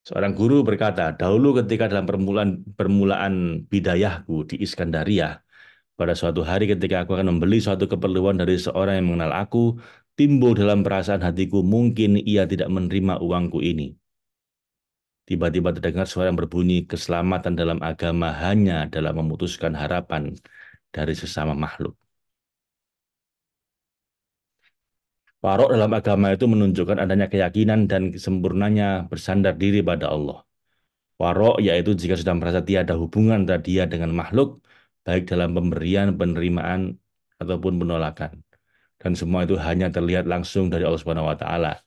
Speaker 1: Seorang guru berkata, dahulu ketika dalam permulaan bidayahku di Iskandaria, pada suatu hari ketika aku akan membeli suatu keperluan dari seorang yang mengenal aku, timbul dalam perasaan hatiku, mungkin ia tidak menerima uangku ini. Tiba-tiba terdengar suara yang berbunyi, keselamatan dalam agama hanya dalam memutuskan harapan dari sesama makhluk. Warok dalam agama itu menunjukkan adanya keyakinan dan sempurnanya bersandar diri pada Allah. Warok yaitu jika sudah merasa tiada hubungan antara dia dengan makhluk, baik dalam pemberian, penerimaan, ataupun penolakan. Dan semua itu hanya terlihat langsung dari Allah Subhanahu wa taala.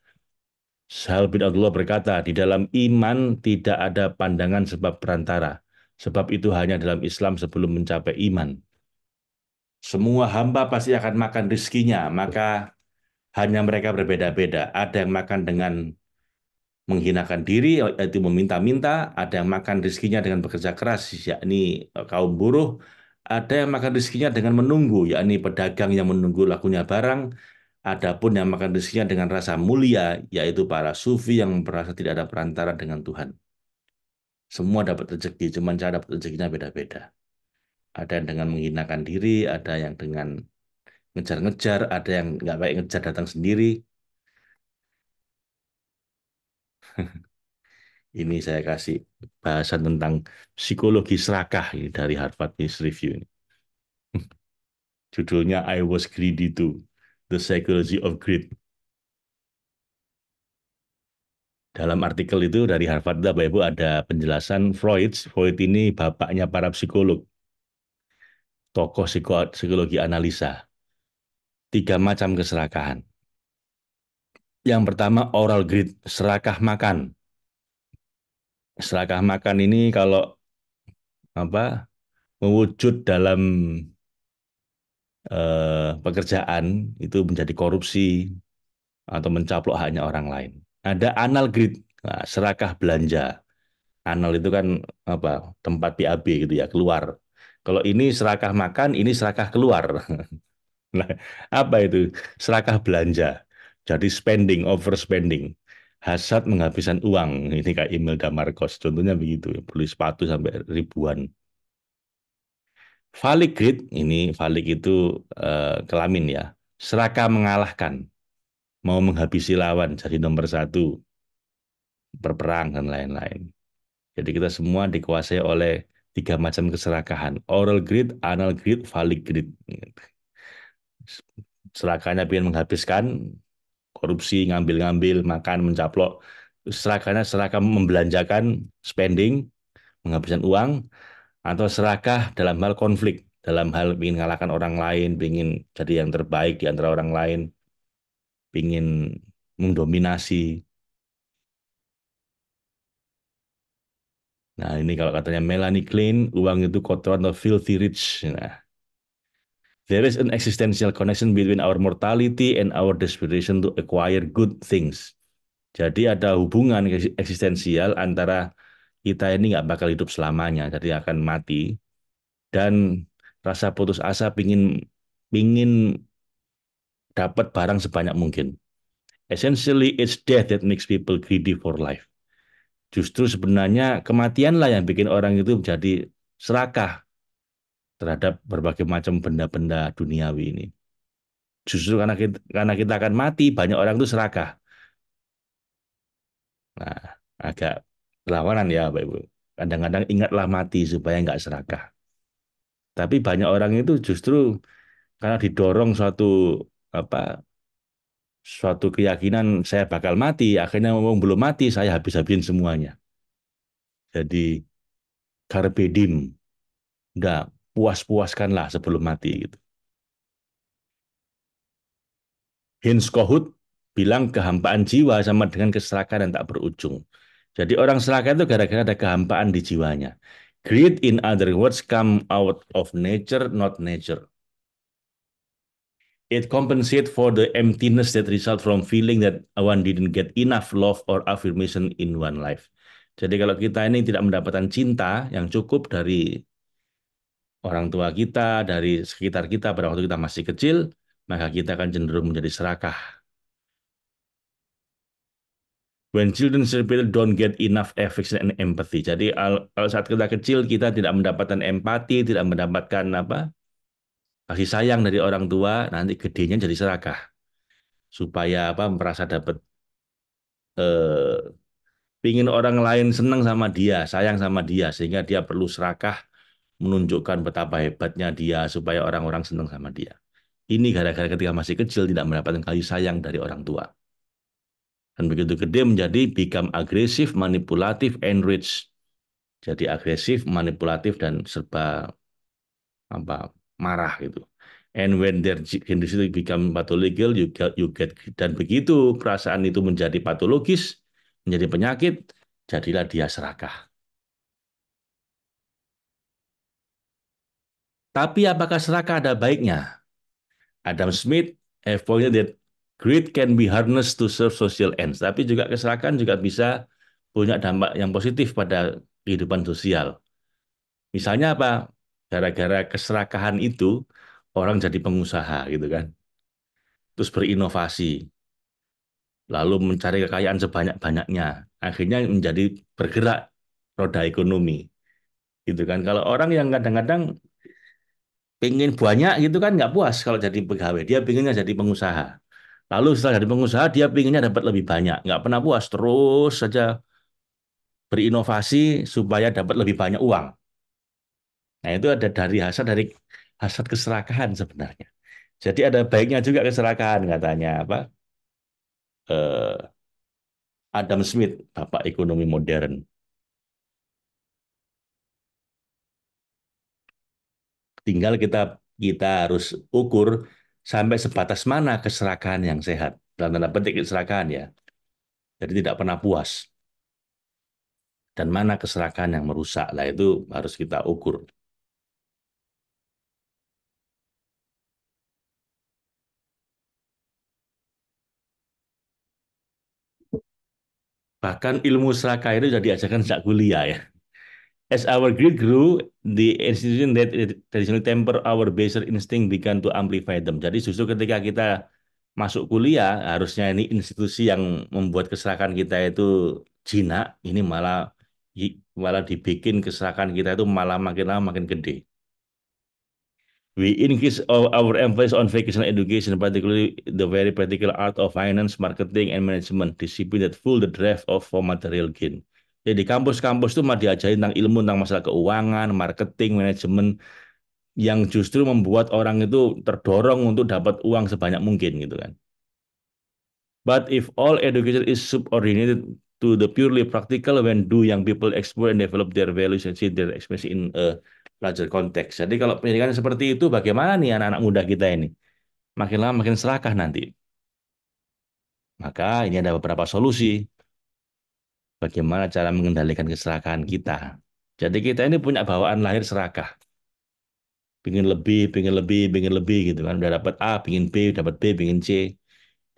Speaker 1: Sahal bin Abdullah berkata, di dalam iman tidak ada pandangan sebab perantara. Sebab itu hanya dalam Islam sebelum mencapai iman. Semua hamba pasti akan makan rizkinya, maka hanya mereka berbeda-beda. Ada yang makan dengan menghinakan diri, yaitu meminta-minta. Ada yang makan rizkinya dengan bekerja keras, yakni kaum buruh. Ada yang makan rizkinya dengan menunggu, yakni pedagang yang menunggu lakunya barang. Adapun yang makan rezekinya dengan rasa mulia, yaitu para sufi yang merasa tidak ada perantara dengan Tuhan. Semua dapat rezeki, cuma cara dapat rezekinya beda-beda. Ada yang dengan menghinakan diri, ada yang dengan ngejar-ngejar, ada yang nggak baik ngejar datang sendiri. Ini saya kasih bahasan tentang psikologi serakah ini dari Harvard Business Review ini. Judulnya I Was Greedy Too. The Psychology of Greed. Dalam artikel itu dari Harvard, Bapak Ibu, ada penjelasan Freud. Freud ini bapaknya para psikolog, tokoh psikologi analisa. Tiga macam keserakahan. Yang pertama oral greed, serakah makan. Serakah makan ini kalau apa mewujud dalam pekerjaan itu menjadi korupsi atau mencaplok haknya orang lain. Ada anal greed, nah, serakah belanja. Anal itu kan apa tempat BAB gitu ya, keluar. Kalau ini serakah makan, ini serakah keluar. Nah, apa itu? Serakah belanja. Jadi spending, overspending. Hasad menghabiskan uang. Ini kayak Imelda Marcos. Contohnya begitu. Beli sepatu sampai ribuan. Falik greed, ini falik itu kelamin ya. Serakah mengalahkan. Mau menghabisi lawan. Jadi nomor satu. Berperang dan lain-lain. Jadi kita semua dikuasai oleh tiga macam keserakahan. Oral greed, anal greed, falik greed. Serakahnya ingin menghabiskan, korupsi, ngambil-ngambil, makan, mencaplok. Serakahnya serakah membelanjakan, spending, menghabiskan uang, atau serakah dalam hal konflik, dalam hal ingin mengalahkan orang lain, ingin jadi yang terbaik di antara orang lain, ingin mendominasi. Nah, ini kalau katanya Melanie Klein, uang itu kotoran atau filthy rich. Nah, there is an existential connection between our mortality and our desperation to acquire good things. Jadi ada hubungan eksistensial antara kita ini nggak bakal hidup selamanya, jadi akan mati, dan rasa putus asa pingin dapat barang sebanyak mungkin. Essentially, it's death that makes people greedy for life. Justru sebenarnya kematianlah yang bikin orang itu menjadi serakah terhadap berbagai macam benda-benda duniawi ini. Justru karena kita akan mati, banyak orang itu serakah. Nah, agak berlawanan ya, Bapak Ibu. Kadang-kadang ingatlah mati supaya nggak serakah. Tapi banyak orang itu justru karena didorong apa suatu keyakinan saya bakal mati, akhirnya ngomong belum mati, saya habis-habisin semuanya. Jadi carpe diem, udah puas-puaskanlah sebelum mati gitu. Heinz Kohut bilang kehampaan jiwa sama dengan keserakahan yang tak berujung. Jadi orang serakah itu gara-gara ada kehampaan di jiwanya. Greed, in other words, come out of nature, not nature. It compensates for the emptiness that result from feeling that one didn't get enough love or affirmation in one life. Jadi kalau kita ini tidak mendapatkan cinta yang cukup dari orang tua kita, dari sekitar kita pada waktu kita masih kecil, maka kita akan cenderung menjadi serakah. When children simply don't get enough affection and empathy. Jadi kalau saat kita kecil kita tidak mendapatkan empati, tidak mendapatkan kasih sayang dari orang tua, nanti gedenya jadi serakah. Supaya merasa dapat eh, pingin orang lain senang sama dia, sayang sama dia, sehingga dia perlu serakah menunjukkan betapa hebatnya dia supaya orang-orang senang sama dia. Ini gara-gara ketika masih kecil tidak mendapatkan kasih sayang dari orang tua. Dan begitu gede menjadi become agresif, manipulatif, enrich. Jadi agresif, manipulatif, dan serba apa marah gitu. And when their condition become pathological, you get dan begitu perasaan itu menjadi patologis, menjadi penyakit, jadilah dia serakah. Tapi apakah serakah ada baiknya? Adam Smith have pointed that greed can be harnessed to serve social ends. Tapi juga keserakahan juga bisa punya dampak yang positif pada kehidupan sosial. Misalnya apa? Gara-gara keserakahan itu orang jadi pengusaha gitu kan. Terus berinovasi, lalu mencari kekayaan sebanyak-banyaknya. Akhirnya menjadi bergerak roda ekonomi gitu kan. Kalau orang yang kadang-kadang pengen banyak gitu kan nggak puas kalau jadi pegawai, dia pengennya jadi pengusaha. Lalu setelah jadi pengusaha dia pengennya dapat lebih banyak, nggak pernah puas, terus saja berinovasi supaya dapat lebih banyak uang. Nah itu ada dari hasad keserakahan sebenarnya. Jadi ada baiknya juga keserakahan katanya apa? Eh, Adam Smith, bapak ekonomi modern. Tinggal kita kita harus ukur sampai sebatas mana keserakahan yang sehat. Dalam tanda petik keserakahan ya. Jadi tidak pernah puas. Dan mana keserakahan yang merusak. Lah itu harus kita ukur. Bahkan ilmu serakah itu sudah diajarkan sejak kuliah ya. As our greed grew, the institution that traditionally temper our baser instinct began to amplify them. Jadi justru ketika kita masuk kuliah, harusnya ini institusi yang membuat keserakahan kita itu jinak, ini malah dibikin keserakahan kita itu malah makin lama makin gede. We increase our emphasis on vocational education, particularly the very practical art of finance, marketing, and management, discipline that full the drive of for material gain. Jadi di kampus-kampus itu mah diajarin tentang ilmu tentang masalah keuangan, marketing, manajemen, yang justru membuat orang itu terdorong untuk dapat uang sebanyak mungkin gitu kan. But if all education is subordinated to the purely practical, when do young people explore and develop their values and see their expression in a larger context? Jadi kalau pendidikan seperti itu, bagaimana nih anak-anak muda kita ini? Makin lama makin serakah nanti. Maka ini ada beberapa solusi bagaimana cara mengendalikan keserakahan kita. Jadi kita ini punya bawaan lahir serakah. Pingin lebih, pingin lebih, pingin lebih gitu kan. Udah dapat A, pingin B, dapat B, pingin C.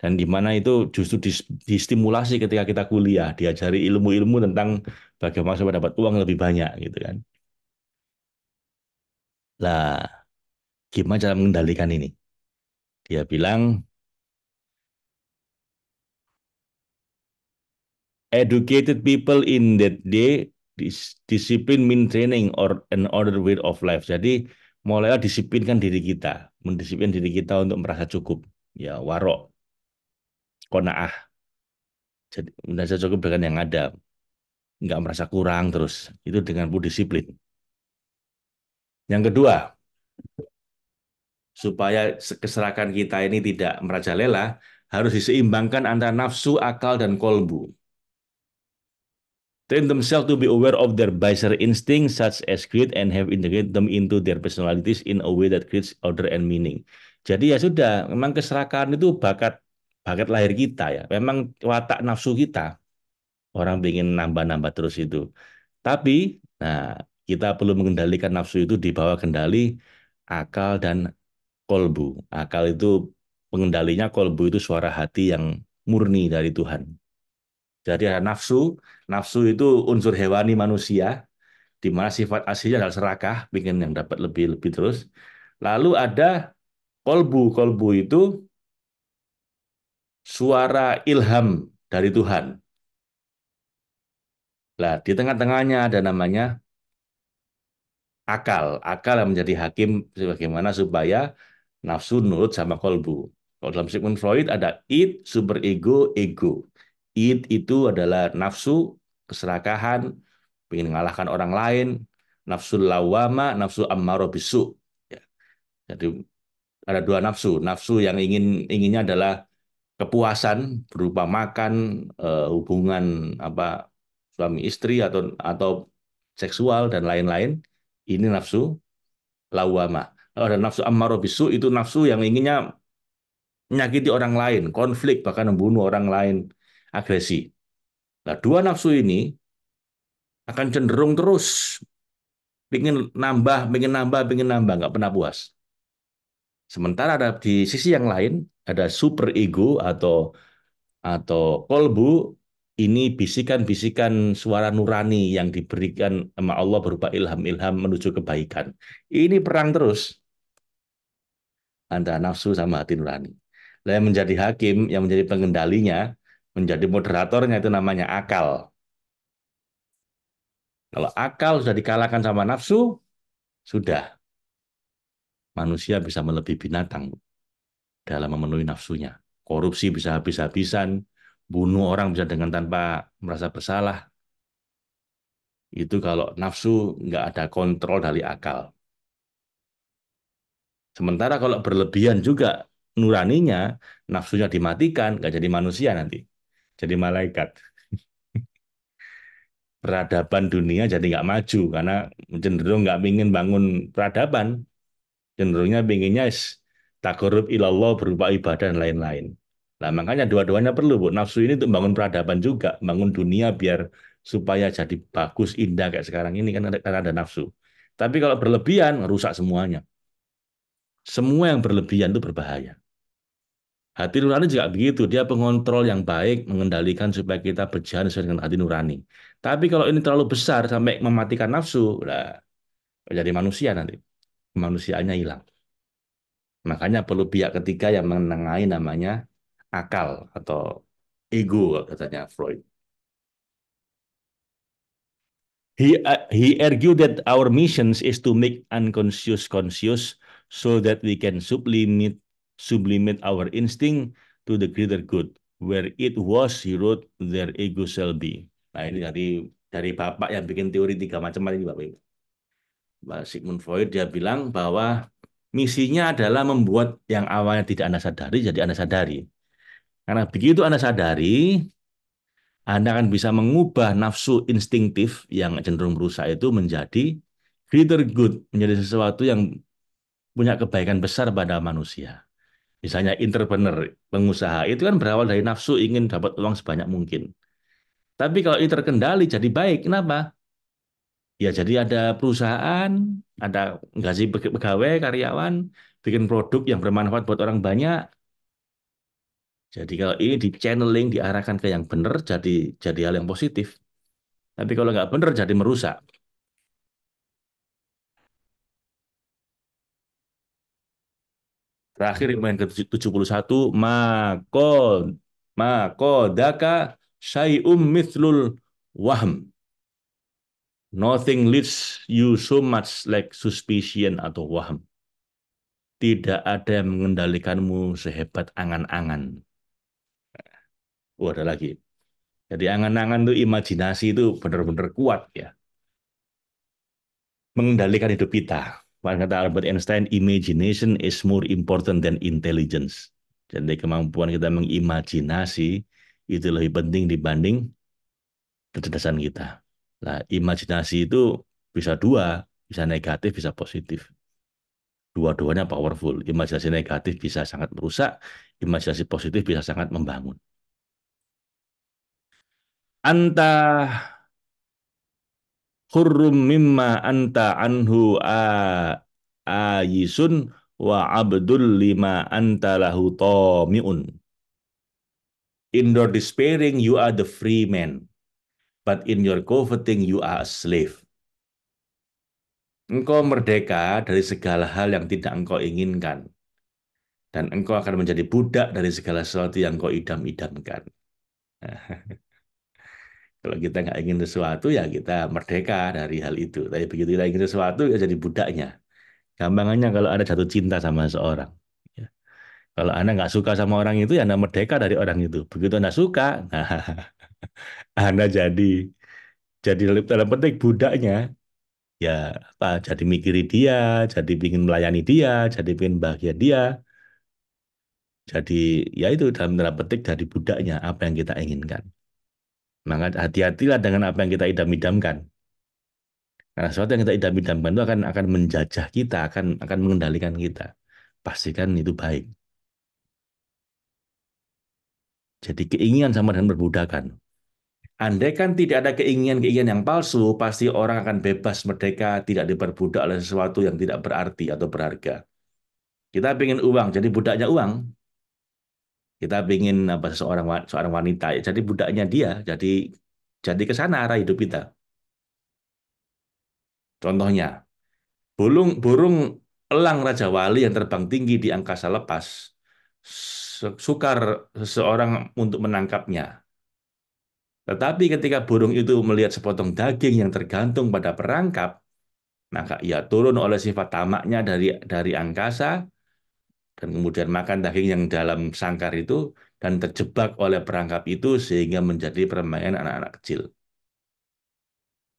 Speaker 1: Dan di mana itu justru distimulasi ketika kita kuliah, diajari ilmu-ilmu tentang bagaimana supaya dapat uang lebih banyak gitu kan. Lah, gimana cara mengendalikan ini? Dia bilang, educated people in that day discipline mean training or an order way of life. Jadi mulailah disiplinkan diri kita, mendisiplin diri kita untuk merasa cukup. Ya, warok, konaah. Jadi merasa cukup dengan yang ada, nggak merasa kurang terus. Itu dengan penuh disiplin. Yang kedua, supaya keserakan kita ini tidak merajalela, harus diseimbangkan antara nafsu, akal, dan kolbu. Train themselves to be aware of their baser instincts such as greed and have integrated them into their personalities in a way that creates order and meaning. Jadi ya sudah, memang keserakahan itu bakat bakat lahir kita ya. Memang watak nafsu kita. Orang ingin nambah-nambah terus itu. Tapi, nah, kita perlu mengendalikan nafsu itu di bawah kendali akal dan kolbu. Akal itu pengendalinya, kolbu itu suara hati yang murni dari Tuhan. Jadi ada nafsu, nafsu itu unsur hewani manusia, di mana sifat aslinya adalah serakah, ingin yang dapat lebih-lebih terus. Lalu ada kolbu, kolbu itu suara ilham dari Tuhan. Nah, di tengah-tengahnya ada namanya akal. Akal yang menjadi hakim bagaimana supaya nafsu nurut sama kolbu. Kalau dalam Sigmund Freud ada id, superego, ego. Id itu adalah nafsu, keserakahan, ingin mengalahkan orang lain, nafsu lawama, nafsu ammaro bisu. Ya, jadi ada dua nafsu. Nafsu yang inginnya adalah kepuasan berupa makan, hubungan apa suami istri atau seksual dan lain-lain. Ini nafsu lawama. Kalau ada nafsu ammaro bisu itu nafsu yang inginnya menyakiti orang lain, konflik bahkan membunuh orang lain, agresi. Nah, dua nafsu ini akan cenderung terus pingin nambah, pingin nambah, nggak pernah puas. Sementara ada di sisi yang lain ada super ego atau kolbu, ini bisikan-bisikan suara nurani yang diberikan sama Allah berupa ilham-ilham menuju kebaikan. Ini perang terus antara nafsu sama hati nurani. Nah, yang menjadi hakim, yang menjadi pengendalinya, menjadi moderatornya itu namanya akal. Kalau akal sudah dikalahkan sama nafsu, sudah manusia bisa melebihi binatang dalam memenuhi nafsunya. Korupsi bisa habis-habisan, bunuh orang bisa dengan tanpa merasa bersalah. Itu kalau nafsu nggak ada kontrol dari akal. Sementara kalau berlebihan juga nuraninya, nafsunya dimatikan, nggak jadi manusia nanti. Jadi malaikat. Peradaban dunia jadi nggak maju karena cenderung nggak ingin bangun peradaban, cenderungnya pinginnya takarrub ilallah berupa ibadah dan lain-lain. Nah, makanya dua-duanya perlu, Bu. Nafsu ini untuk bangun peradaban juga, bangun dunia biar supaya jadi bagus, indah kayak sekarang ini kan ada, karena ada nafsu. Tapi kalau berlebihan, rusak semuanya. Semua yang berlebihan itu berbahaya. Hati nurani juga begitu, dia pengontrol yang baik, mengendalikan supaya kita berjalan sesuai dengan hati nurani. Tapi kalau ini terlalu besar sampai mematikan nafsu, lah jadi manusia nanti. Kemanusiaannya hilang. Makanya perlu pihak ketiga yang menengahi namanya akal atau ego katanya Freud. He argued that our missions is to make unconscious conscious so that we can sublimate our instinct to the greater good. Where it was, he wrote, their ego shall be. Nah ini dari bapak yang bikin teori tiga macam ini Bapak Ibu. Sigmund Freud dia bilang bahwa misinya adalah membuat yang awalnya tidak Anda sadari jadi Anda sadari. Karena begitu Anda sadari, Anda akan bisa mengubah nafsu instingtif yang cenderung berusaha itu menjadi greater good, menjadi sesuatu yang punya kebaikan besar pada manusia. Misalnya entrepreneur, pengusaha, itu kan berawal dari nafsu ingin dapat uang sebanyak mungkin. Tapi kalau ini terkendali jadi baik, kenapa? Ya jadi ada perusahaan, ada gaji pegawai, karyawan, bikin produk yang bermanfaat buat orang banyak. Jadi kalau ini di channeling, diarahkan ke yang benar, jadi hal yang positif. Tapi kalau nggak benar, jadi merusak. Terakhir yang ke-71, daka syai'um mithlul wahm. Nothing leads you so much like suspicion atau wahm. Tidak ada yang mengendalikanmu sehebat angan-angan. Oh, ada lagi. Jadi angan-angan itu imajinasi itu benar-benar kuat ya. Mengendalikan hidup kita. Kata Albert Einstein, imagination is more important than intelligence. Jadi kemampuan kita mengimajinasi itu lebih penting dibanding kecerdasan kita. Nah, imajinasi itu bisa dua, bisa negatif, bisa positif. Dua-duanya powerful. Imajinasi negatif bisa sangat merusak, imajinasi positif bisa sangat membangun. Anta hurrum mimma anta anhu ayisun wa abdul lima anta lahu tomiun. In your despairing you are the free man, but in your coveting you are a slave. Engkau merdeka dari segala hal yang tidak engkau inginkan, dan engkau akan menjadi budak dari segala sesuatu yang engkau idam-idamkan. Kalau kita nggak ingin sesuatu, ya kita merdeka dari hal itu. Tapi begitu kita ingin sesuatu, ya jadi budaknya. Gampangannya kalau ada jatuh cinta sama seorang. Ya. Kalau Anda nggak suka sama orang itu, ya Anda merdeka dari orang itu. Begitu Anda suka, nah, Anda jadi dalam petik budaknya. Ya, apa, jadi mikiri dia, jadi ingin melayani dia, jadi ingin bahagia dia. Jadi, ya itu dalam tanda petik dari budaknya, apa yang kita inginkan. Maka hati-hatilah dengan apa yang kita idam-idamkan. Karena sesuatu yang kita idam-idamkan itu akan menjajah kita, akan mengendalikan kita. Pastikan itu baik. Jadi keinginan sama dengan perbudakan. Andai kan tidak ada keinginan-keinginan yang palsu, pasti orang akan bebas merdeka, tidak diperbudak oleh sesuatu yang tidak berarti atau berharga. Kita ingin uang, jadi budaknya uang. Kita ingin apa seorang wanita, ya, jadi budaknya dia, jadi ke sana arah hidup kita. Contohnya, burung burung elang Raja Wali yang terbang tinggi di angkasa lepas, sukar seseorang untuk menangkapnya. Tetapi ketika burung itu melihat sepotong daging yang tergantung pada perangkap, maka ia turun oleh sifat tamaknya dari angkasa dan kemudian makan daging yang dalam sangkar itu dan terjebak oleh perangkap itu sehingga menjadi permainan anak-anak kecil.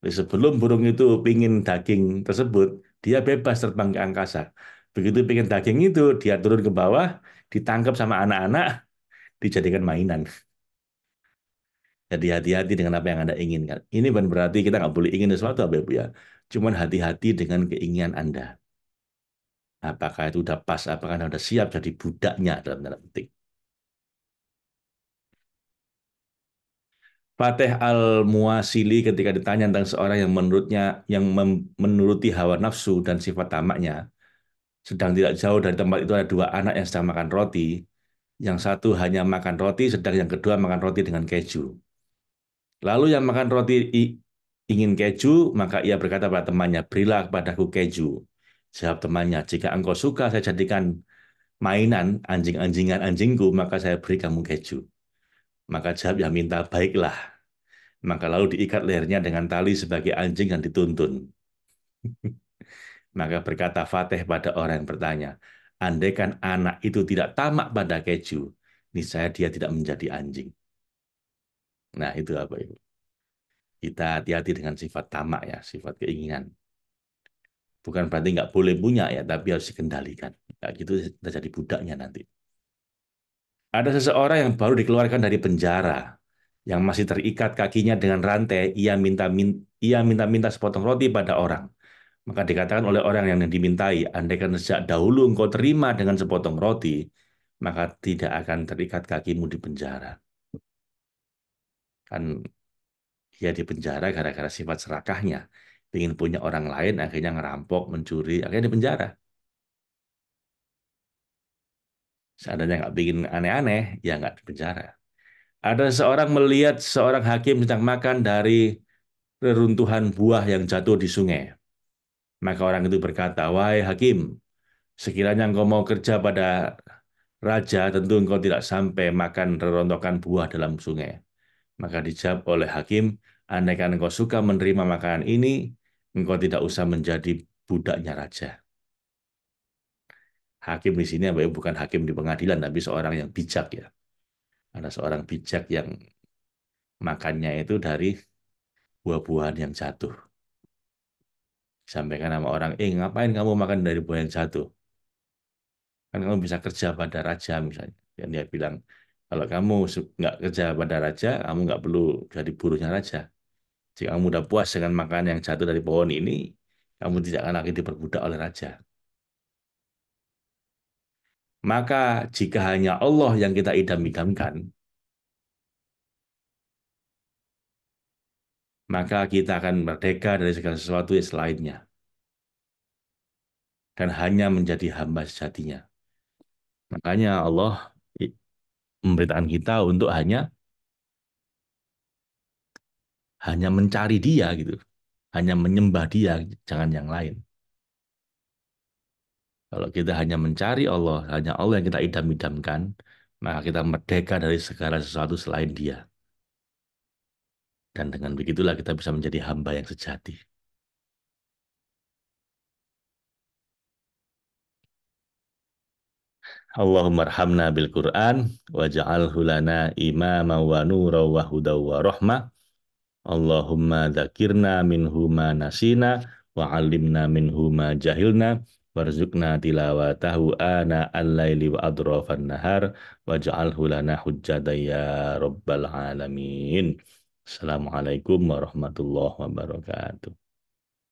Speaker 1: Jadi sebelum burung itu pingin daging tersebut, dia bebas terbang ke angkasa. Begitu pengen daging itu, dia turun ke bawah, ditangkap sama anak-anak, dijadikan mainan. Jadi hati-hati dengan apa yang Anda inginkan. Ini bukan berarti kita nggak boleh ingin sesuatu, Bapak Ibu ya. Cuman hati-hati dengan keinginan Anda. Apakah itu udah pas, apakah Anda udah siap jadi budaknya dalam tanda petik. Fatih Al-Muasili ketika ditanya tentang seorang yang menuruti hawa nafsu dan sifat tamaknya, sedang tidak jauh dari tempat itu ada dua anak yang sedang makan roti. Yang satu hanya makan roti, sedang yang kedua makan roti dengan keju. Lalu yang makan roti ingin keju, maka ia berkata pada temannya, berilah kepadaku keju. Jawab temannya, jika engkau suka saya jadikan mainan anjing-anjingan anjingku, maka saya beri kamu keju. Maka jawab yang minta, baiklah. Maka lalu diikat lehernya dengan tali sebagai anjing dan dituntun. Maka berkata Fatih pada orang yang bertanya, andaikan anak itu tidak tamak pada keju, niscaya dia tidak menjadi anjing. Nah, itu apa itu? Kita hati-hati dengan sifat tamak ya, sifat keinginan. Bukan berarti nggak boleh punya ya, tapi harus dikendalikan. Nah, gitu kita jadi budaknya nanti. Ada seseorang yang baru dikeluarkan dari penjara, yang masih terikat kakinya dengan rantai, ia minta sepotong roti pada orang. Maka dikatakan oleh orang yang dimintai, andaikan sejak dahulu engkau terima dengan sepotong roti, maka tidak akan terikat kakimu di penjara. Kan dia di penjara gara-gara sifat serakahnya. Ingin punya orang lain, akhirnya ngerampok, mencuri, akhirnya di penjara. Seandainya nggak bikin aneh-aneh, ya nggak di penjara. Ada seorang melihat seorang hakim sedang makan dari reruntuhan buah yang jatuh di sungai. Maka orang itu berkata, wahai hakim, sekiranya engkau mau kerja pada raja, tentu engkau tidak sampai makan reruntuhan buah dalam sungai. Maka dijawab oleh hakim, andaikan engkau suka menerima makanan ini, engkau tidak usah menjadi budaknya raja. Hakim di sini bukan hakim di pengadilan, tapi seorang yang bijak ya. Ada seorang bijak yang makannya itu dari buah-buahan yang jatuh. Sampaikan sama orang, ngapain kamu makan dari buah yang jatuh? Kan kamu bisa kerja pada raja misalnya. Dan dia bilang, kalau kamu nggak kerja pada raja, kamu nggak perlu jadi buruhnya raja. Jika kamu udah puas dengan makanan yang jatuh dari pohon ini, kamu tidak akan lagi diperbudak oleh raja. Maka jika hanya Allah yang kita idam-idamkan, maka kita akan merdeka dari segala sesuatu yang selainnya. Dan hanya menjadi hamba sejatinya. Makanya Allah memberitakan kita untuk hanya mencari Dia gitu, hanya menyembah Dia, jangan yang lain. Kalau kita hanya mencari Allah, hanya Allah yang kita idam-idamkan, maka kita merdeka dari segala sesuatu selain Dia. Dan dengan begitulah kita bisa menjadi hamba yang sejati. Allahumma arhamna bil Qur'an waj'alhu lana imama wa nura wa huda wa rahmah. Allahumma dzakirna minhu ma nasina wa 'allimna minhu ma jahilna warzuqna tilawatahu ana al-laili wa adrafan nahar waj'alhu lana hujjatan ya rabbal alamin. Assalamualaikum warahmatullahi wabarakatuh.